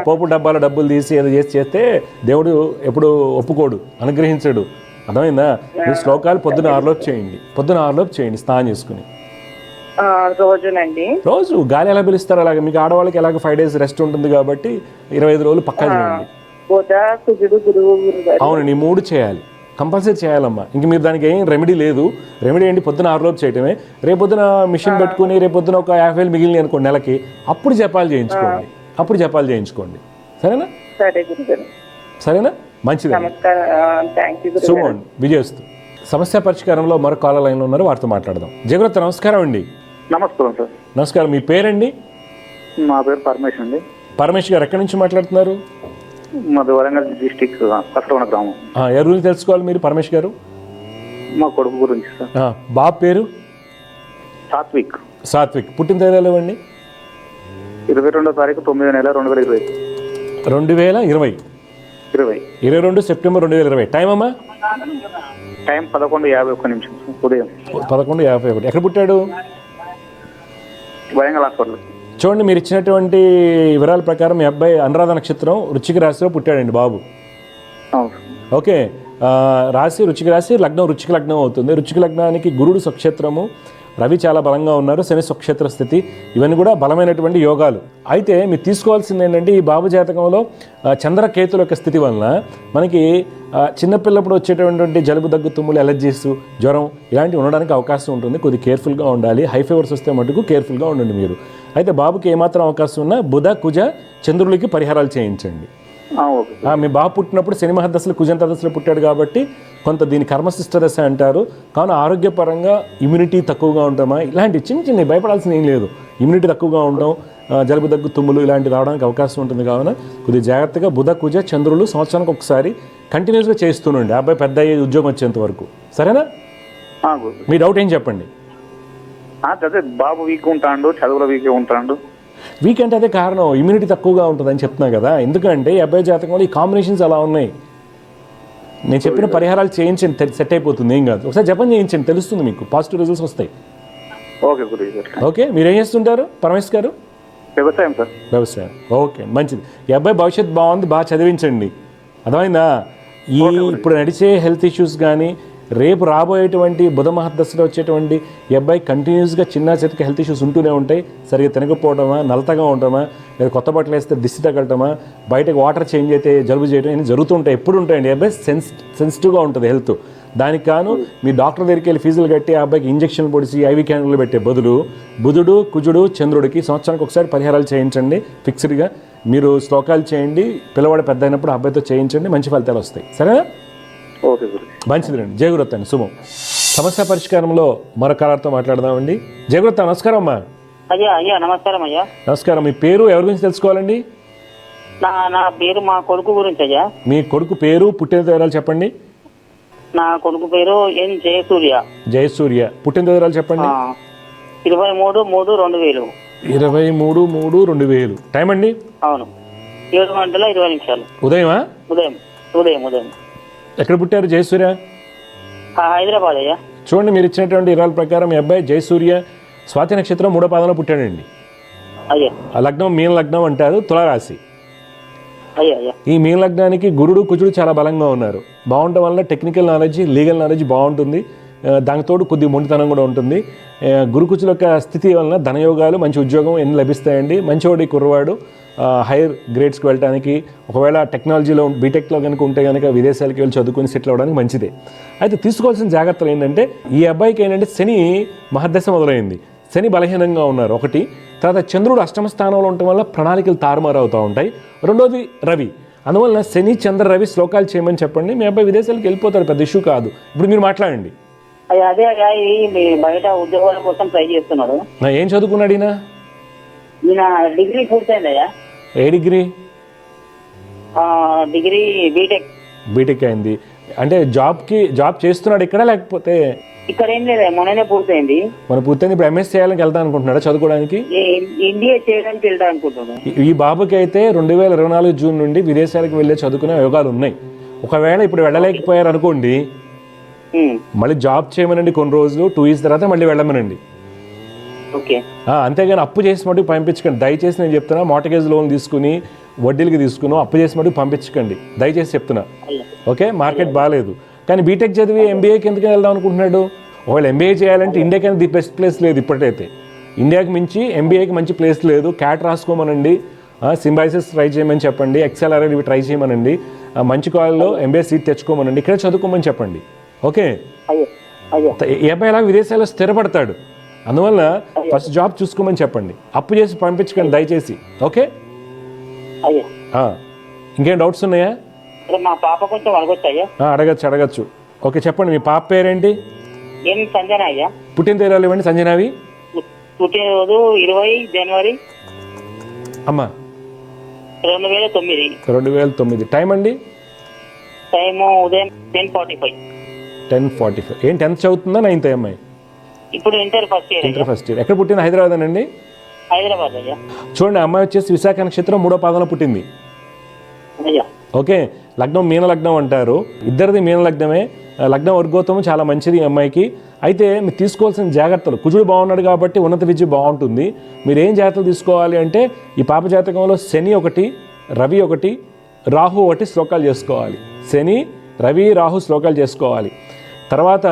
పోపు డబ్బాల డబ్బులు తీసి ఏదో చేస్తే దేవుడు ఎప్పుడు ఒప్పుకోడు, అనుగ్రహించడు. అర్థమైందా? మీ శ్లోకాలు పొద్దున 6 లోపు చేయండి స్నానం చేసుకుని. రోజు గాలి ఎలా పిలుస్తారు అలాగే మీకు ఆడవాళ్ళకి ఎలాగ 5 days రెస్ట్ ఉంటుంది కాబట్టి 25 రోజులు పక్కా చేయండి. అవునండి, 3 చేయాలి, కంపల్సరీ చేయాలమ్మా. ఇంక మీరు దానికి ఏం రెమెడీ లేదు. రెమెడీ ఏంటి, పొద్దున 6 లోపు చేయటమే. రేపొద్దున మిషన్ పెట్టుకుని రేపొద్దున ఒక 50,000 మిగిలినాయి అనుకోండి నెలకి, అప్పుడు జపాలు చేయించుకోండి. సరేనా? సరేనా? మంచిది. శుభం, విజయస్తు. సమస్య పరిష్కారంలో మరో కాలర్ లైన్లో ఉన్నారు, వారితో మాట్లాడదాం. జయగురత్త నమస్కారం అండి. నమస్కారం సార్. నమస్కారం, మీ పేరండి? మా పేరు పరమేష్ అండి. పరమేష్ గారు ఎక్కడి నుంచి మాట్లాడుతున్నారు? మాది వరంగల్ డిస్టిక్ కసరవన గ్రామం. ఎవరి గురించి తెలుసుకోవాలి మీరు పరమేష్ గారు? మా కొడుకు గురించి సార్. బాబు పేరు? సాత్విక్. పుట్టిన తేదీలు ఇవ్వండి. 22వ తారీఖు 9వ నెల 2020. 22 సెప్టెంబర్ 2020. టైం అమ్మా? టైం 11:51 ఉదయం. 11:51. ఎక్కడ పుట్టాడు? వరంగల్ హాస్పిటల్. చూడండి, మీరు ఇచ్చినటువంటి వివరాల ప్రకారం మీ అబ్బాయి అనురాధ నక్షత్రం వృశ్చిక రాశిలో పుట్టాడండి బాబు. ఓకే, రాశి వృశ్చిక రాశి, లగ్నం వృశ్చిక లగ్నం అవుతుంది. వృశ్చిక లగ్నానికి గురుడు స్వక్షేత్రము, రవి చాలా బలంగా ఉన్నారు, శని స్వక్షేత్ర స్థితి, ఇవన్నీ కూడా బలమైనటువంటి యోగాలు. అయితే మీరు తీసుకోవాల్సింది ఏంటంటే ఈ బాబు జాతకంలో చంద్రకేతుల యొక్క స్థితి వలన మనకి చిన్నపిల్లప్పుడు వచ్చేటటువంటి జలుబు, దగ్గు, తుమ్ములు, ఎలర్జీస్, జ్వరం ఇలాంటివి ఉండడానికి అవకాశం ఉంటుంది. కొద్దిగా కేర్ఫుల్గా ఉండాలి. హై ఫీవర్స్ వస్తే మటుకు కేర్ఫుల్గా ఉండండి మీరు. అయితే బాబుకి ఏమాత్రం అవకాశం ఉన్నా బుధ కుజ చంద్రులకి పరిహారాలు చేయించండి. మీ బాబు పుట్టినప్పుడు శని మహదశలు కుజంత దశలో పుట్టాడు కాబట్టి కొంత దీని కర్మశిష్ట దశ అంటారు. కావున ఆరోగ్యపరంగా ఇమ్యూనిటీ తక్కువగా ఉంటామా, ఇలాంటి చిన్న భయపడాల్సిన ఏం లేదు. ఇమ్యూనిటీ తక్కువగా ఉండడం, జలుబు, దగ్గు, తుమ్ములు ఇలాంటివి రావడానికి అవకాశం ఉంటుంది. కావున కొద్దిగా జాగ్రత్తగా బుధ కుజ చంద్రులు సంవత్సరానికి ఒకసారి కంటిన్యూస్గా చేస్తుండండి, అబ్బాయి పెద్ద అయ్యే ఉద్యోగం వచ్చేంత వరకు. సరేనా? మీ డౌట్ ఏం చెప్పండి. అదే బాబు వీక్ ఉంటాడు, చదువులో వీక్ ఉంటాడు. వీక్ అంటే అదే కారణం, ఇమ్యూనిటీ తక్కువగా ఉంటుందని చెప్తున్నా కదా. ఎందుకంటే ఈ అబ్బాయి జాతకంలో ఈ కాంబినేషన్స్ అలా ఉన్నాయి. నేను చెప్పిన పరిహారాలు చేయించండి, సెట్ అయిపోతుంది, ఏం కాదు. ఒకసారి జపం చేయించండి, తెలుస్తుంది మీకు, పాజిటివ్ రిజల్ట్స్ వస్తాయి. ఓకే, మీరు ఏం చేస్తుంటారు పరమేష్ గారు? వ్యవసాయం సార్. వ్యవసాయం. ఓకే, మంచిది. ఈ అబ్బాయి భవిష్యత్తు బాగుంది, బాగా చదివించండి. అర్థమైందా? ఇప్పుడు నడిచే హెల్త్ ఇష్యూస్ కానీ రేపు రాబోయేటువంటి బుధ మహర్దశలో వచ్చేటువంటి ఈ అబ్బాయి కంటిన్యూస్గా చిన్న చితక హెల్త్ ఇష్యూస్ ఉంటూనే ఉంటాయి. సరిగ్గా తినకపోవడమా, నలతగా ఉండటమా, లేదా కొత్త బట్టలు వేస్తే దిష్టి తగలటమా, బయటకు వాటర్ చేంజ్ అయితే జలుబు చేయడం ఇవన్నీ జరుగుతుంటాయి, ఎప్పుడు ఉంటాయండి. ఈ అబ్బాయి సెన్సిటివ్గా ఉంటుంది హెల్త్. దానికి కాను మీ డాక్టర్ దగ్గరికి వెళ్ళి ఫీజులు కట్టి ఆ అబ్బాయికి ఇంజక్షన్లు పొడిచి ఐవి క్యాన్లు పెట్టే బదులు బుధుడు కుజుడు చంద్రుడికి సంవత్సరానికి ఒకసారి పరిహారాలు చేయించండి. ఫిక్స్డ్గా మీరు శ్లోకాలు చేయండి, పిల్లవాడు పెద్ద అయినప్పుడు అబ్బాయితో చేయించండి, మంచి ఫలితాలు వస్తాయి. సరేనా? మంచిదండి. జయగురత్త అండి, శుభం. సమస్య పరిష్కారంలో మరొక కాలర్తో మాట్లాడదామండి. జయగురత్త నమస్కారం అమ్మా. అయ్యా నమస్కారం. అయ్యా నమస్కారం. మీ పేరు, ఎవరి గురించి తెలుసుకోవాలండి? నా పేరు మా కొడుకు గురించి. అయ్యా మీ కొడుకు పేరు, పుట్టిన వివరాలు చెప్పండి. నా కొడుకు పేరు ఎన్ జయసూర్య. పుట్టిన వివరాలు చెప్పండి. 23/3/2000. 23/3/2000. టైం అండి? అవును, 7:20. ఉదయమా? ఉదయం. ఎక్కడ పుట్టారు జయసూర్య? హైదరాబాద్ అయ్యా. చూడండి, మీరు ఇచ్చినటువంటి వివరాల ప్రకారం మీ అబ్బాయి జయసూర్య స్వాతి నక్షత్రం 3వ పాదంలో పుట్టాడండి. అయ్యా ఆ లగ్నం మీన లగ్నం అంటారు, తులారాశి. అయ్యా అయ్యా ఈ మీన లగ్నానికి గురుడు కుజుడు చాలా బలంగా ఉన్నారు. బాగుండటం వల్ల టెక్నికల్ నాలెడ్జ్, లీగల్ నాలెడ్జ్ బాగుంటుంది. దానితోడు కొద్ది మొండితనం కూడా ఉంటుంది. గురు కుజుల యొక్క స్థితి వలన ధనయోగాలు, మంచి ఉద్యోగం ఎన్ని లభిస్తాయండి. మంచివాడి కుర్రవాడు హైయర్ గ్రేడ్స్కి వెళ్ళడానికి, ఒకవేళ టెక్నాలజీలో బీటెక్లో కనుక ఉంటే కనుక విదేశాలకు వెళ్ళి చదువుకొని సెటిల్ అవ్వడానికి మంచిదే. అయితే తీసుకోవాల్సిన జాగ్రత్తలు ఏంటంటే, ఈ అబ్బాయికి ఏంటంటే శని మహర్దశ మొదలైంది. శని బలహీనంగా ఉన్నారు ఒకటి. తర్వాత చంద్రుడు అష్టమ స్థానంలో ఉండటం వల్ల ప్రణాళికలు తారుమారు అవుతూ ఉంటాయి. రెండోది రవి. అందువలన శని చంద్ర రవి శ్లోకాలు చేయమని చెప్పండి. మీ అబ్బాయి విదేశాలకు వెళ్ళిపోతాడు, పెద్ద ఇష్యూ కాదు. ఇప్పుడు మీరు మాట్లాడండి. అయ్యా అదే అయ్యా, ఈ బయట ఉద్యోగాల కోసం ట్రై చేస్తున్నాడు. ఏం చదువుకున్నాడు ఈయన? ఈయన డిగ్రీ పూర్తయింది అయ్యా. ఏ డిగ్రీ? Degree BTech. బీటెక్ అయింది. అంటే జాబ్ చేస్తున్నాడు ఇక్కడ, లేకపోతే? ఇక్కడ ఏం లేదు, మొన్ననే పూర్తయింది. మన పూర్తయింది. ఇప్పుడు ఎంఎస్ చేయాలని వెళ్తాను అనుకుంటున్నాడా చదువుకోవడానికి? ఇండియా చేయడానికి వెళ్తా అనుకుంటున్నాను. ఈ బాబుకి అయితే 2024 జూన్ నుండి విదేశాలకు వెళ్ళే చదువుకునే యోగాలు ఉన్నాయి. ఒకవేళ ఇప్పుడు వెళ్ళలేకపోయారు అనుకోండి, మళ్ళీ జాబ్ చేయమనండి కొన్ని రోజులు, 2 years తర్వాత మళ్ళీ వెళ్ళమనండి. ఓకే. అంతేగాని అప్పు చేసి మటుకు పంపించకండి. దయచేసి నేను చెప్తున్నా, మార్టగేజ్ లోన్ తీసుకుని వడ్డీలకి తీసుకుని అప్పు చేసి మటుకు పంపించకండి, దయచేసి చెప్తున్నా. ఓకే, మార్కెట్ బాగాలేదు. కానీ బీటెక్ చదివి ఎంబీఏకి ఎందుకు వెళ్దాం అనుకుంటున్నాడు? ఒకవేళ ఎంబీఏ చేయాలంటే ఇండియాకి ది బెస్ట్ ప్లేస్ లేదు ఇప్పటికైతే. ఇండియాకి మించి ఎంబీఏకి మంచి ప్లేస్ లేదు. క్యాట్ రాసుకోమనండి, సింబైసిస్ ట్రై చేయమని చెప్పండి, ఎక్సెల్ఆర్ఐ ఇవి ట్రై చేయమనండి, మంచి కాలేజ్లో ఎంబీఏ సీట్ తెచ్చుకోమనండి, ఇక్కడే చదువుకోమని చెప్పండి. ఓకే, ఏ అబ్బాయి ఎలా విదేశాల్లో స్థిరపడతాడు. అందువల్ల ఫస్ట్ జాబ్ చూసుకోమని చెప్పండి, అప్పు చేసి పంపించకండి దయచేసి. ఓకే, ఇంకేం డౌట్స్ ఉన్నాయా? మా పాప కొంచెం అడగొచ్చు. అడగచ్చు. ఓకే, చెప్పండి. మీ పాప పేరేంటి? ఏం సంజన అయ్యా. పుట్టిన తేదీలు ఇవ్వండి. సంజనావి పుట్టినరోజు 20 జనవరి అమ్మా 2009. 2009. టైం అండి? టైము ఉదయం 10:45. 10:45. ఏం 10th చదువుతుందా 9th అమ్మాయి? ఇప్పుడు inter first year. Inter first year. ఎక్కడ పుట్టింది? హైదరాబాద్ అండి? హైదరాబాద్ అయ్యా. చూడండి, అమ్మాయి వచ్చేసి విశాఖ నక్షత్రం 3వ పాదంలో పుట్టింది. అయ్యా ఓకే, లగ్నం మీన లగ్నం అంటారు. ఇద్దరిది మీన లగ్నమే. లగ్నం వర్గోత్తము చాలా మంచిది ఈ అమ్మాయికి. అయితే మీరు తీసుకోవాల్సిన జాగ్రత్తలు, కుజుడు బాగున్నాడు కాబట్టి ఉన్నత విద్య బాగుంటుంది. మీరు ఏం జాగ్రత్తలు తీసుకోవాలి అంటే, ఈ పాప జాతకంలో శని 1, రవి 1, రాహు 1 శ్లోకాలు చేసుకోవాలి. శని, రవి, రాహు శ్లోకాలు చేసుకోవాలి. తర్వాత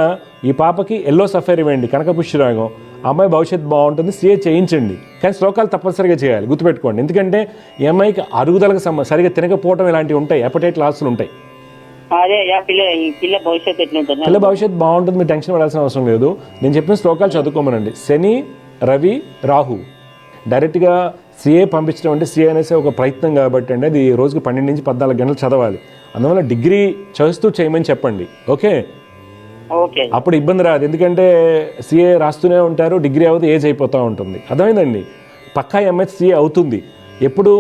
ఈ పాపకి ఎల్లో సఫైర్ ఇవ్వండి, కనకపుష్యరాగం. అమ్మాయి భవిష్యత్తు బాగుంటుంది. సీఏ చేయించండి, కానీ శ్లోకాలు తప్పనిసరిగా చేయాలి, గుర్తుపెట్టుకోండి. ఎందుకంటే ఈ అమ్మాయికి అరుగుదలకు సరిగా తినకపోవడం ఇలాంటివి ఉంటాయి, హెపటైట్ లాస్లు ఉంటాయి. పిల్ల భవిష్యత్తు ఎట్లుంటుంది? పిల్ల భవిష్యత్తు బాగుంటుంది, మీరు టెన్షన్ పడాల్సిన అవసరం లేదు. నేను చెప్పిన శ్లోకాలు చదువుకోమనండి. శని, రవి, రాహు. డైరెక్ట్గా సీఏ పంపించడం అంటే సీఏ అనేసి ఒక ప్రయత్నం కాబట్టి అండి, అది రోజుకి 12 నుంచి 14 గంటలు చదవాలి. అందువల్ల డిగ్రీ చదువుతూ చేయమని చెప్పండి. ఓకే, అప్పుడు ఇబ్బంది రాదు. ఎందుకంటే సీఏ రాస్తూనే ఉంటారు, డిగ్రీ అవుతే ఏజ్ అయిపోతూ ఉంటుంది. అర్థమైందండి? పక్కా ఎంఎస్ సీఏ అవుతుంది. ఎప్పుడు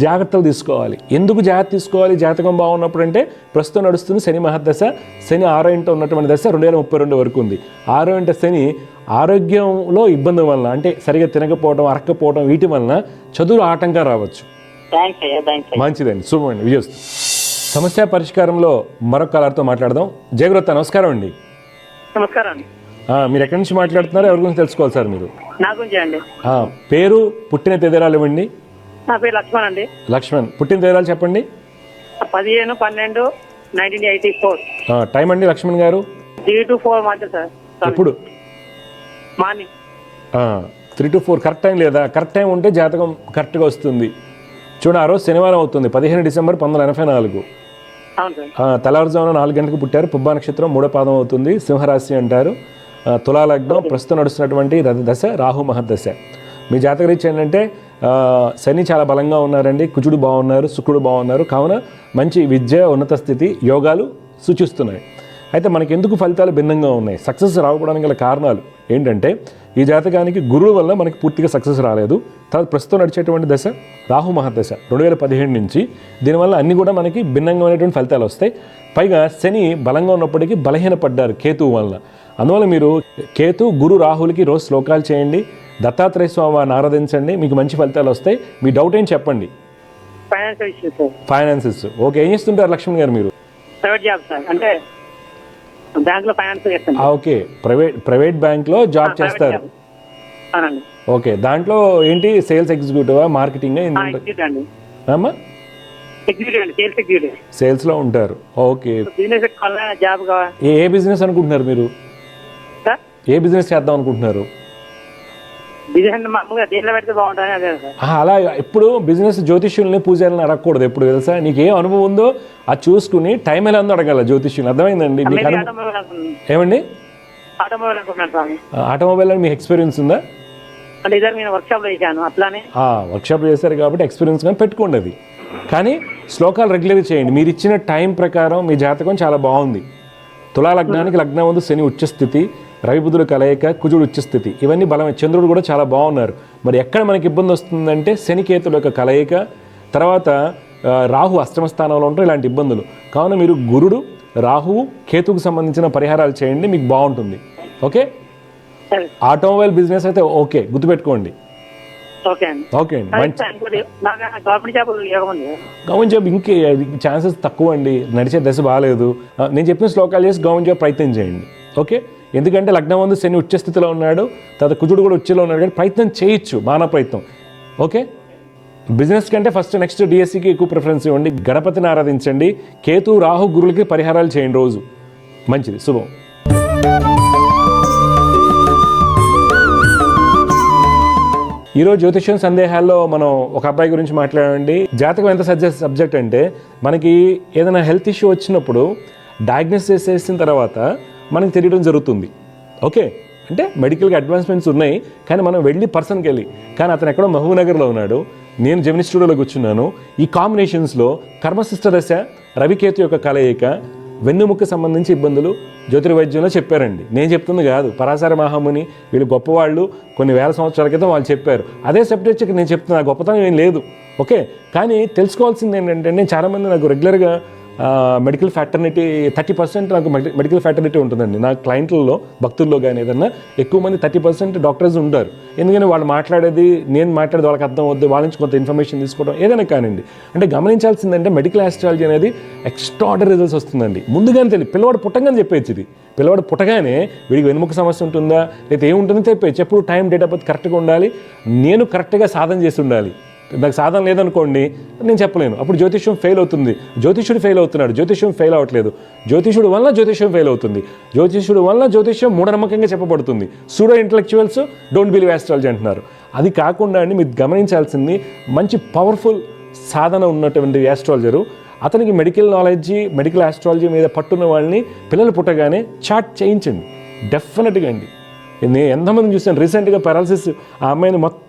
జాగ్రత్తలు తీసుకోవాలి. ఎందుకు జాగ్రత్త తీసుకోవాలి జాతకం బాగున్నప్పుడు అంటే, ప్రస్తుతం నడుస్తుంది శని మహర్దశ. శని 6వ ఇంట ఉన్నటువంటి దశ 2032 వరకు ఉంది. 6వ ఇంట శని ఆరోగ్యంలో ఇబ్బంది వలన, అంటే సరిగా తినకపోవడం, అరక్కపోవడం, వీటి వలన చదువు ఆటంకం రావచ్చు. మంచిదండి, శుభమండి, విజయస్తు. సమస్య పరిష్కారంలో మరొక కలర్తో మాట్లాడదాం. జయగురత్త, నమస్కారం అండి. నమస్కారం అండి. మీరు ఎక్కడి నుంచి మాట్లాడుతున్నారో, ఎవరి గురించి తెలుసుకోవాలి సార్ మీరు? నా గురించి అండి. పేరు, పుట్టిన తేదీరాలు ఇవ్వండి. నా పేరు లక్ష్మణ్ అండి. లక్ష్మణ్, పుట్టిన తేదీరాలు చెప్పండి. 15/12/1984. టైం అండి లక్ష్మణ్ గారు? 3 to 4 మధ్య సార్. ఎప్పుడు? Morning 3 to 4. కరెక్ట్ టైం లేదా? కరెక్ట్ టైం ఉంటే జాతకం కరెక్ట్గా వస్తుంది. చూడండి, ఆ రోజు శనివారం అవుతుంది, 15 డిసెంబర్ 1984. తెల్లవారుజామున 4 గంటలకు పుట్టారు. పుబ్బా నక్షత్రం 3వ పాదం అవుతుంది. సింహరాశి అంటారు. తులా లగ్నం. ప్రస్తుతం నడుస్తున్నటువంటి దశ రాహు మహర్దశ. మీ జాతక రీత్యా ఏంటంటే శని చాలా బలంగా ఉన్నారండి, కుజుడు బాగున్నారు, శుక్రుడు బాగున్నారు. కావున మంచి విద్య, ఉన్నత స్థితి, యోగాలు సూచిస్తున్నాయి. అయితే మనకి ఎందుకు ఫలితాలు భిన్నంగా ఉన్నాయి? సక్సెస్ రావడానికి గల కారణాలు ఏంటంటే, ఈ జాతకానికి గురువు వల్ల మనకి పూర్తిగా సక్సెస్ రాలేదు. తర్వాత ప్రస్తుతం నడిచేటువంటి దశ రాహు మహర్దశ 2017 నుంచి. దీనివల్ల అన్నీ కూడా మనకి భిన్నంగా ఫలితాలు వస్తాయి. పైగా శని బలంగా ఉన్నప్పటికీ బలహీనపడ్డారు కేతువు వల్ల. అందువల్ల మీరు కేతు, గురు, రాహులకి రోజు శ్లోకాలు చేయండి, దత్తాత్రేయ స్వామిని ఆరాధించండి, మీకు మంచి ఫలితాలు వస్తాయి. మీ డౌట్ ఏం చెప్పండి? Financial issues. ఫైనాన్సెస్. ఓకే, ఏం చేస్తుంటారు లక్ష్మణ్ గారు మీరు? ప్రైవేట్ జాబ్ సార్, అంటే బ్యాంక్ లో ఫైనాన్స్ చేస్తాను. ఓకే, ప్రైవేట్ బ్యాంక్లో జాబ్ చేస్తారు. అవునండి. ఓకే, దాంట్లో ఏంటి సేల్స్ ఎగ్జిక్యూటివా, మార్కెటింగ్ ఎగ్జిక్యూటివ్ అండి. అమ్మా? ఎగ్జిక్యూటివ్ అండి, సేల్స్ ఎగ్జిక్యూటివ్. సేల్స్లో ఉంటారు. ఓకే, బిజినెస్ పెట్టుకోవాలన్నా జాబ్ కావాలి ఏ బిజినెస్ అనుకుంటున్నారు మీరు? సార్. ఏ బిజినెస్ చేద్దాం అనుకుంటున్నారు? బిజినెస్ మామూలుగా దేంట్లో పెడితే బాగుంటుంది అదే సార్. అలా ఎప్పుడు బిజినెస్ జ్యోతిష్యుల్ని పూజారిని అడగకూడదు. ఎప్పుడు తెలుసా, నీకు ఏ అనుభవం ఉందో అది చూసుకుని టైం ఎలా ఉందో అడగాల జ్యోతిష్యుని. అర్థమైందండి మీకు? ఏమండి? ఆటోమొబైల్ అనుకుంటున్నాను స్వామి. ఆటోమొబైల్ అని మీకు ఎక్స్పీరియన్స్ ఉందా? అంటే ఇద్దరు నేను వర్క్ షాప్ లో చేశాను, అట్లానే వర్క్షాప్ చేశారు కాబట్టి ఎక్స్పీరియన్స్ కానీ పెట్టుకోండి అది. కానీ శ్లోకాలు రెగ్యులర్గా చేయండి. మీరు ఇచ్చిన టైం ప్రకారం మీ జాతకం చాలా బాగుంది. తులా లగ్నానికి లగ్నం ఉంది శని ఉచ్చస్థితి, రవిబుధుల కలయిక, కుజుడు ఉచ్చస్థితి, ఇవన్నీ బలమే. చంద్రుడు కూడా చాలా బాగున్నారు. మరి ఎక్కడ మనకి ఇబ్బంది వస్తుందంటే శనికేతుల యొక్క కలయిక, తర్వాత రాహు అష్టమ స్థానంలో ఉంటారు, ఇలాంటి ఇబ్బందులు. కావున మీరు గురుడు, రాహువు, కేతుకు సంబంధించిన పరిహారాలు చేయండి, మీకు బాగుంటుంది. ఓకే, ఆటోమొబైల్ బిజినెస్ అయితే ఓకే, గుర్తుపెట్టుకోండి. ఓకే అండి. ఓకే అండి, మంచి గవర్నమెంట్ జాబ్ యోగముంది. గవర్నమెంట్ జాబ్ ఇంకే ఛాన్సెస్ తక్కువ అండి, నడిచే దశ బాగాలేదు. నేను చెప్పిన శ్లోకాలు చేసి గవర్నమెంట్ జాబ్ ప్రయత్నం చేయండి. ఓకే, ఎందుకంటే లగ్నం ముందు శని ఉచ్చస్థితిలో ఉన్నాడు, తర్వాత కుజుడు కూడా ఉచ్చలో ఉన్నాడు, కానీ ప్రయత్నం చేయొచ్చు, మానవ ప్రయత్నం. ఓకే, బిజినెస్ కంటే ఫస్ట్ నెక్స్ట్ డిఎస్సికి ఎక్కువ ప్రిఫరెన్స్ ఇవ్వండి. గణపతిని ఆరాధించండి, కేతు రాహు గురులకి పరిహారాలు చేయండి రోజు. మంచిది, శుభం. ఈరోజు జ్యోతిష్యం సందేహాల్లో మనం ఒక అబ్బాయి గురించి మాట్లాడండి. జాతకం ఎంత సబ్జెక్ట్ అంటే, మనకి ఏదైనా హెల్త్ ఇష్యూ వచ్చినప్పుడు డయాగ్నోసిస్ చేసిన తర్వాత మనకి తెలియడం జరుగుతుంది. ఓకే, అంటే మెడికల్గా అడ్వాన్స్మెంట్స్ ఉన్నాయి, కానీ మనం వెళ్ళి పర్సన్కి వెళ్ళి, కానీ అతను ఎక్కడో మహబూబ్నగర్లో ఉన్నాడు, నేను జెమిని స్టూడియోలో కూర్చున్నాను. ఈ కాంబినేషన్స్లో కర్మశిష్ట దశ, రవికేతు యొక్క కలయిక, వెన్నుముక్క సంబంధించి ఇబ్బందులు జ్యోతిర్వైద్యంలో చెప్పారండి. నేను చెప్తుంది కాదు, పరాశర మహాముని వీళ్ళు గొప్పవాళ్ళు, కొన్ని వేల సంవత్సరాల క్రితం వాళ్ళు చెప్పారు. అదే సబ్జెక్ట్ ఇక్కడ నేను చెప్తున్నా, గొప్పతనం ఏం లేదు. ఓకే, కానీ తెలుసుకోవాల్సింది ఏంటంటే, నేను చాలామంది నాకు రెగ్యులర్గా మెడికల్ ఫ్యాటర్నిటీ 30% నాకు మెడికల్ ఫ్యాటర్నిటీ ఉంటుందండి. నా క్లయింట్లలో, భక్తుల్లో కానీ ఏదన్నా ఎక్కువ మంది 30% డాక్టర్స్ ఉంటారు. ఎందుకంటే వాళ్ళు మాట్లాడేది, నేను మాట్లాడేది వాళ్ళకి అర్థం అవుద్ది, వాళ్ళ నుంచి కొంత ఇన్ఫర్మేషన్ తీసుకోవడం ఏదైనా కానివ్వండి. అంటే గమనించాల్సిందంటే మెడికల్ ఆస్ట్రాలజీ అనేది ఎక్స్ట్రాడనరీ రిజల్ట్స్ వస్తుందండి. ముందుగానే తెలియదు, పిల్లవాడు పుట్టగానే చెప్పేది ఇది. పిల్లవాడు పుట్టగానే వీడికి వెనుముక సమస్య ఉంటుందా లేదా ఏముంటుందో చెప్పేది. ఎప్పుడు టైం డేట్ ఆఫ్ బర్త్ కరెక్ట్గా ఉండాలి, నేను కరెక్ట్గా సాధన చేసి ఉండాలి. నాకు సాధన లేదనుకోండి, నేను చెప్పలేను, అప్పుడు జ్యోతిష్యం ఫెయిల్ అవుతుంది. జ్యోతిష్యుడు ఫెయిల్ అవుతున్నాడు, జ్యోతిష్యం ఫెయిల్ అవ్వట్లేదు. జ్యోతిష్యుడు వల్ల జ్యోతిష్యం ఫెయిల్ అవుతుంది. జ్యోతిష్యుడు వల్ల జ్యోతిష్యం మూఢనమ్మకంగా చెప్పబడుతుంది. Pseudo intellectuals don't believe astrology అంటున్నారు. అది కాకుండా అండి, మీరు గమనించాల్సింది, మంచి పవర్ఫుల్ సాధన ఉన్నటువంటి ఆస్ట్రాలజరు, అతనికి మెడికల్ నాలెడ్జి, మెడికల్ ఆస్ట్రాలజీ మీద పట్టున్న వాళ్ళని పిల్లలు పుట్టగానే చాట్ చేయించండి. డెఫినెట్గా అండి. నేను ఎంతమందిని చూసాను, రీసెంట్గా పారాలసిస్, ఆ అమ్మాయిని మొత్తం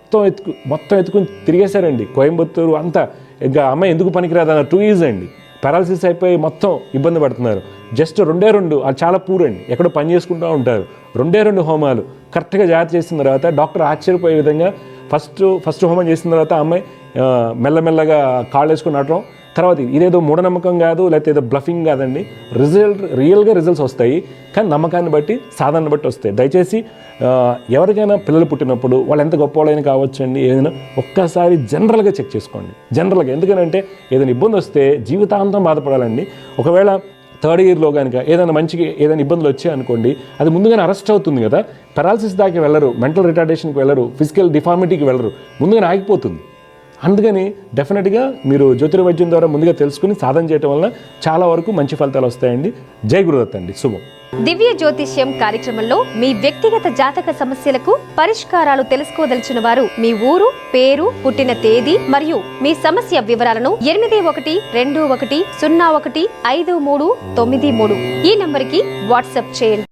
ఎత్తుకుని తిరిగేశారండి కోయంబత్తూరు అంతా. ఇంకా అమ్మాయి ఎందుకు పనికిరాదన్న 2 years అండి, పారాలసిస్ అయిపోయి మొత్తం ఇబ్బంది పడుతున్నారు. జస్ట్ 2 అది చాలా పూర్ అండి, ఎక్కడో పని చేసుకుంటూ ఉంటారు. 2 హోమాలు కరెక్ట్గా జాగ్రత్త చేసిన తర్వాత డాక్టర్ ఆశ్చర్యపోయే విధంగా ఫస్ట్ హోమం చేసిన తర్వాత ఆ అమ్మాయి మెల్లమెల్లగా కాళ్ళు వేసుకుని నడవడం. తర్వాత ఇదేదో మూఢనమ్మకం కాదు, లేకపోతే ఏదో బ్లఫింగ్ కాదండి, రియల్గా రిజల్ట్స్ వస్తాయి. కానీ నమ్మకాన్ని బట్టి, సాధనను బట్టి వస్తాయి. దయచేసి ఎవరికైనా పిల్లలు పుట్టినప్పుడు వాళ్ళు ఎంత గొప్పవాళ్ళైనా కావచ్చు అండి, ఏదైనా ఒక్కసారి జనరల్గా చెక్ చేసుకోండి. జనరల్గా, ఎందుకంటే ఏదైనా ఇబ్బంది వస్తే జీవితాంతం బాధపడాలండి. ఒకవేళ 3rd yearలో కనుక ఏదైనా ఇబ్బందులు వచ్చాయనుకోండి, అది ముందుగానే అరెస్ట్ అవుతుంది కదా. పెరాలసిస్ దాకా వెళ్ళరు, మెంటల్ రిటార్డేషన్కి వెళ్ళరు, ఫిజికల్ డిఫార్మిటీకి వెళ్ళరు, ముందుగానే ఆగిపోతుంది. అందుకని డెఫినెట్గా మీరు జ్యోతిర్వైద్యం ద్వారా ముందుగా తెలుసుకుని సాధన చేయడం వల్ల చాలా వరకు మంచి ఫలితాలు వస్తాయండి. జై గురుదత్త అండి, శుభం. దివ్య జ్యోతిష్యం కార్యక్రమంలో మీ వ్యక్తిగత జాతక సమస్యలకు పరిష్కారాలు తెలుసుకోదలిచిన వారు మీ ఊరు, పేరు, పుట్టిన తేదీ మరియు మీ సమస్య వివరాలను 8121015393 ఈ నంబర్కి వాట్సాప్ చేయండి.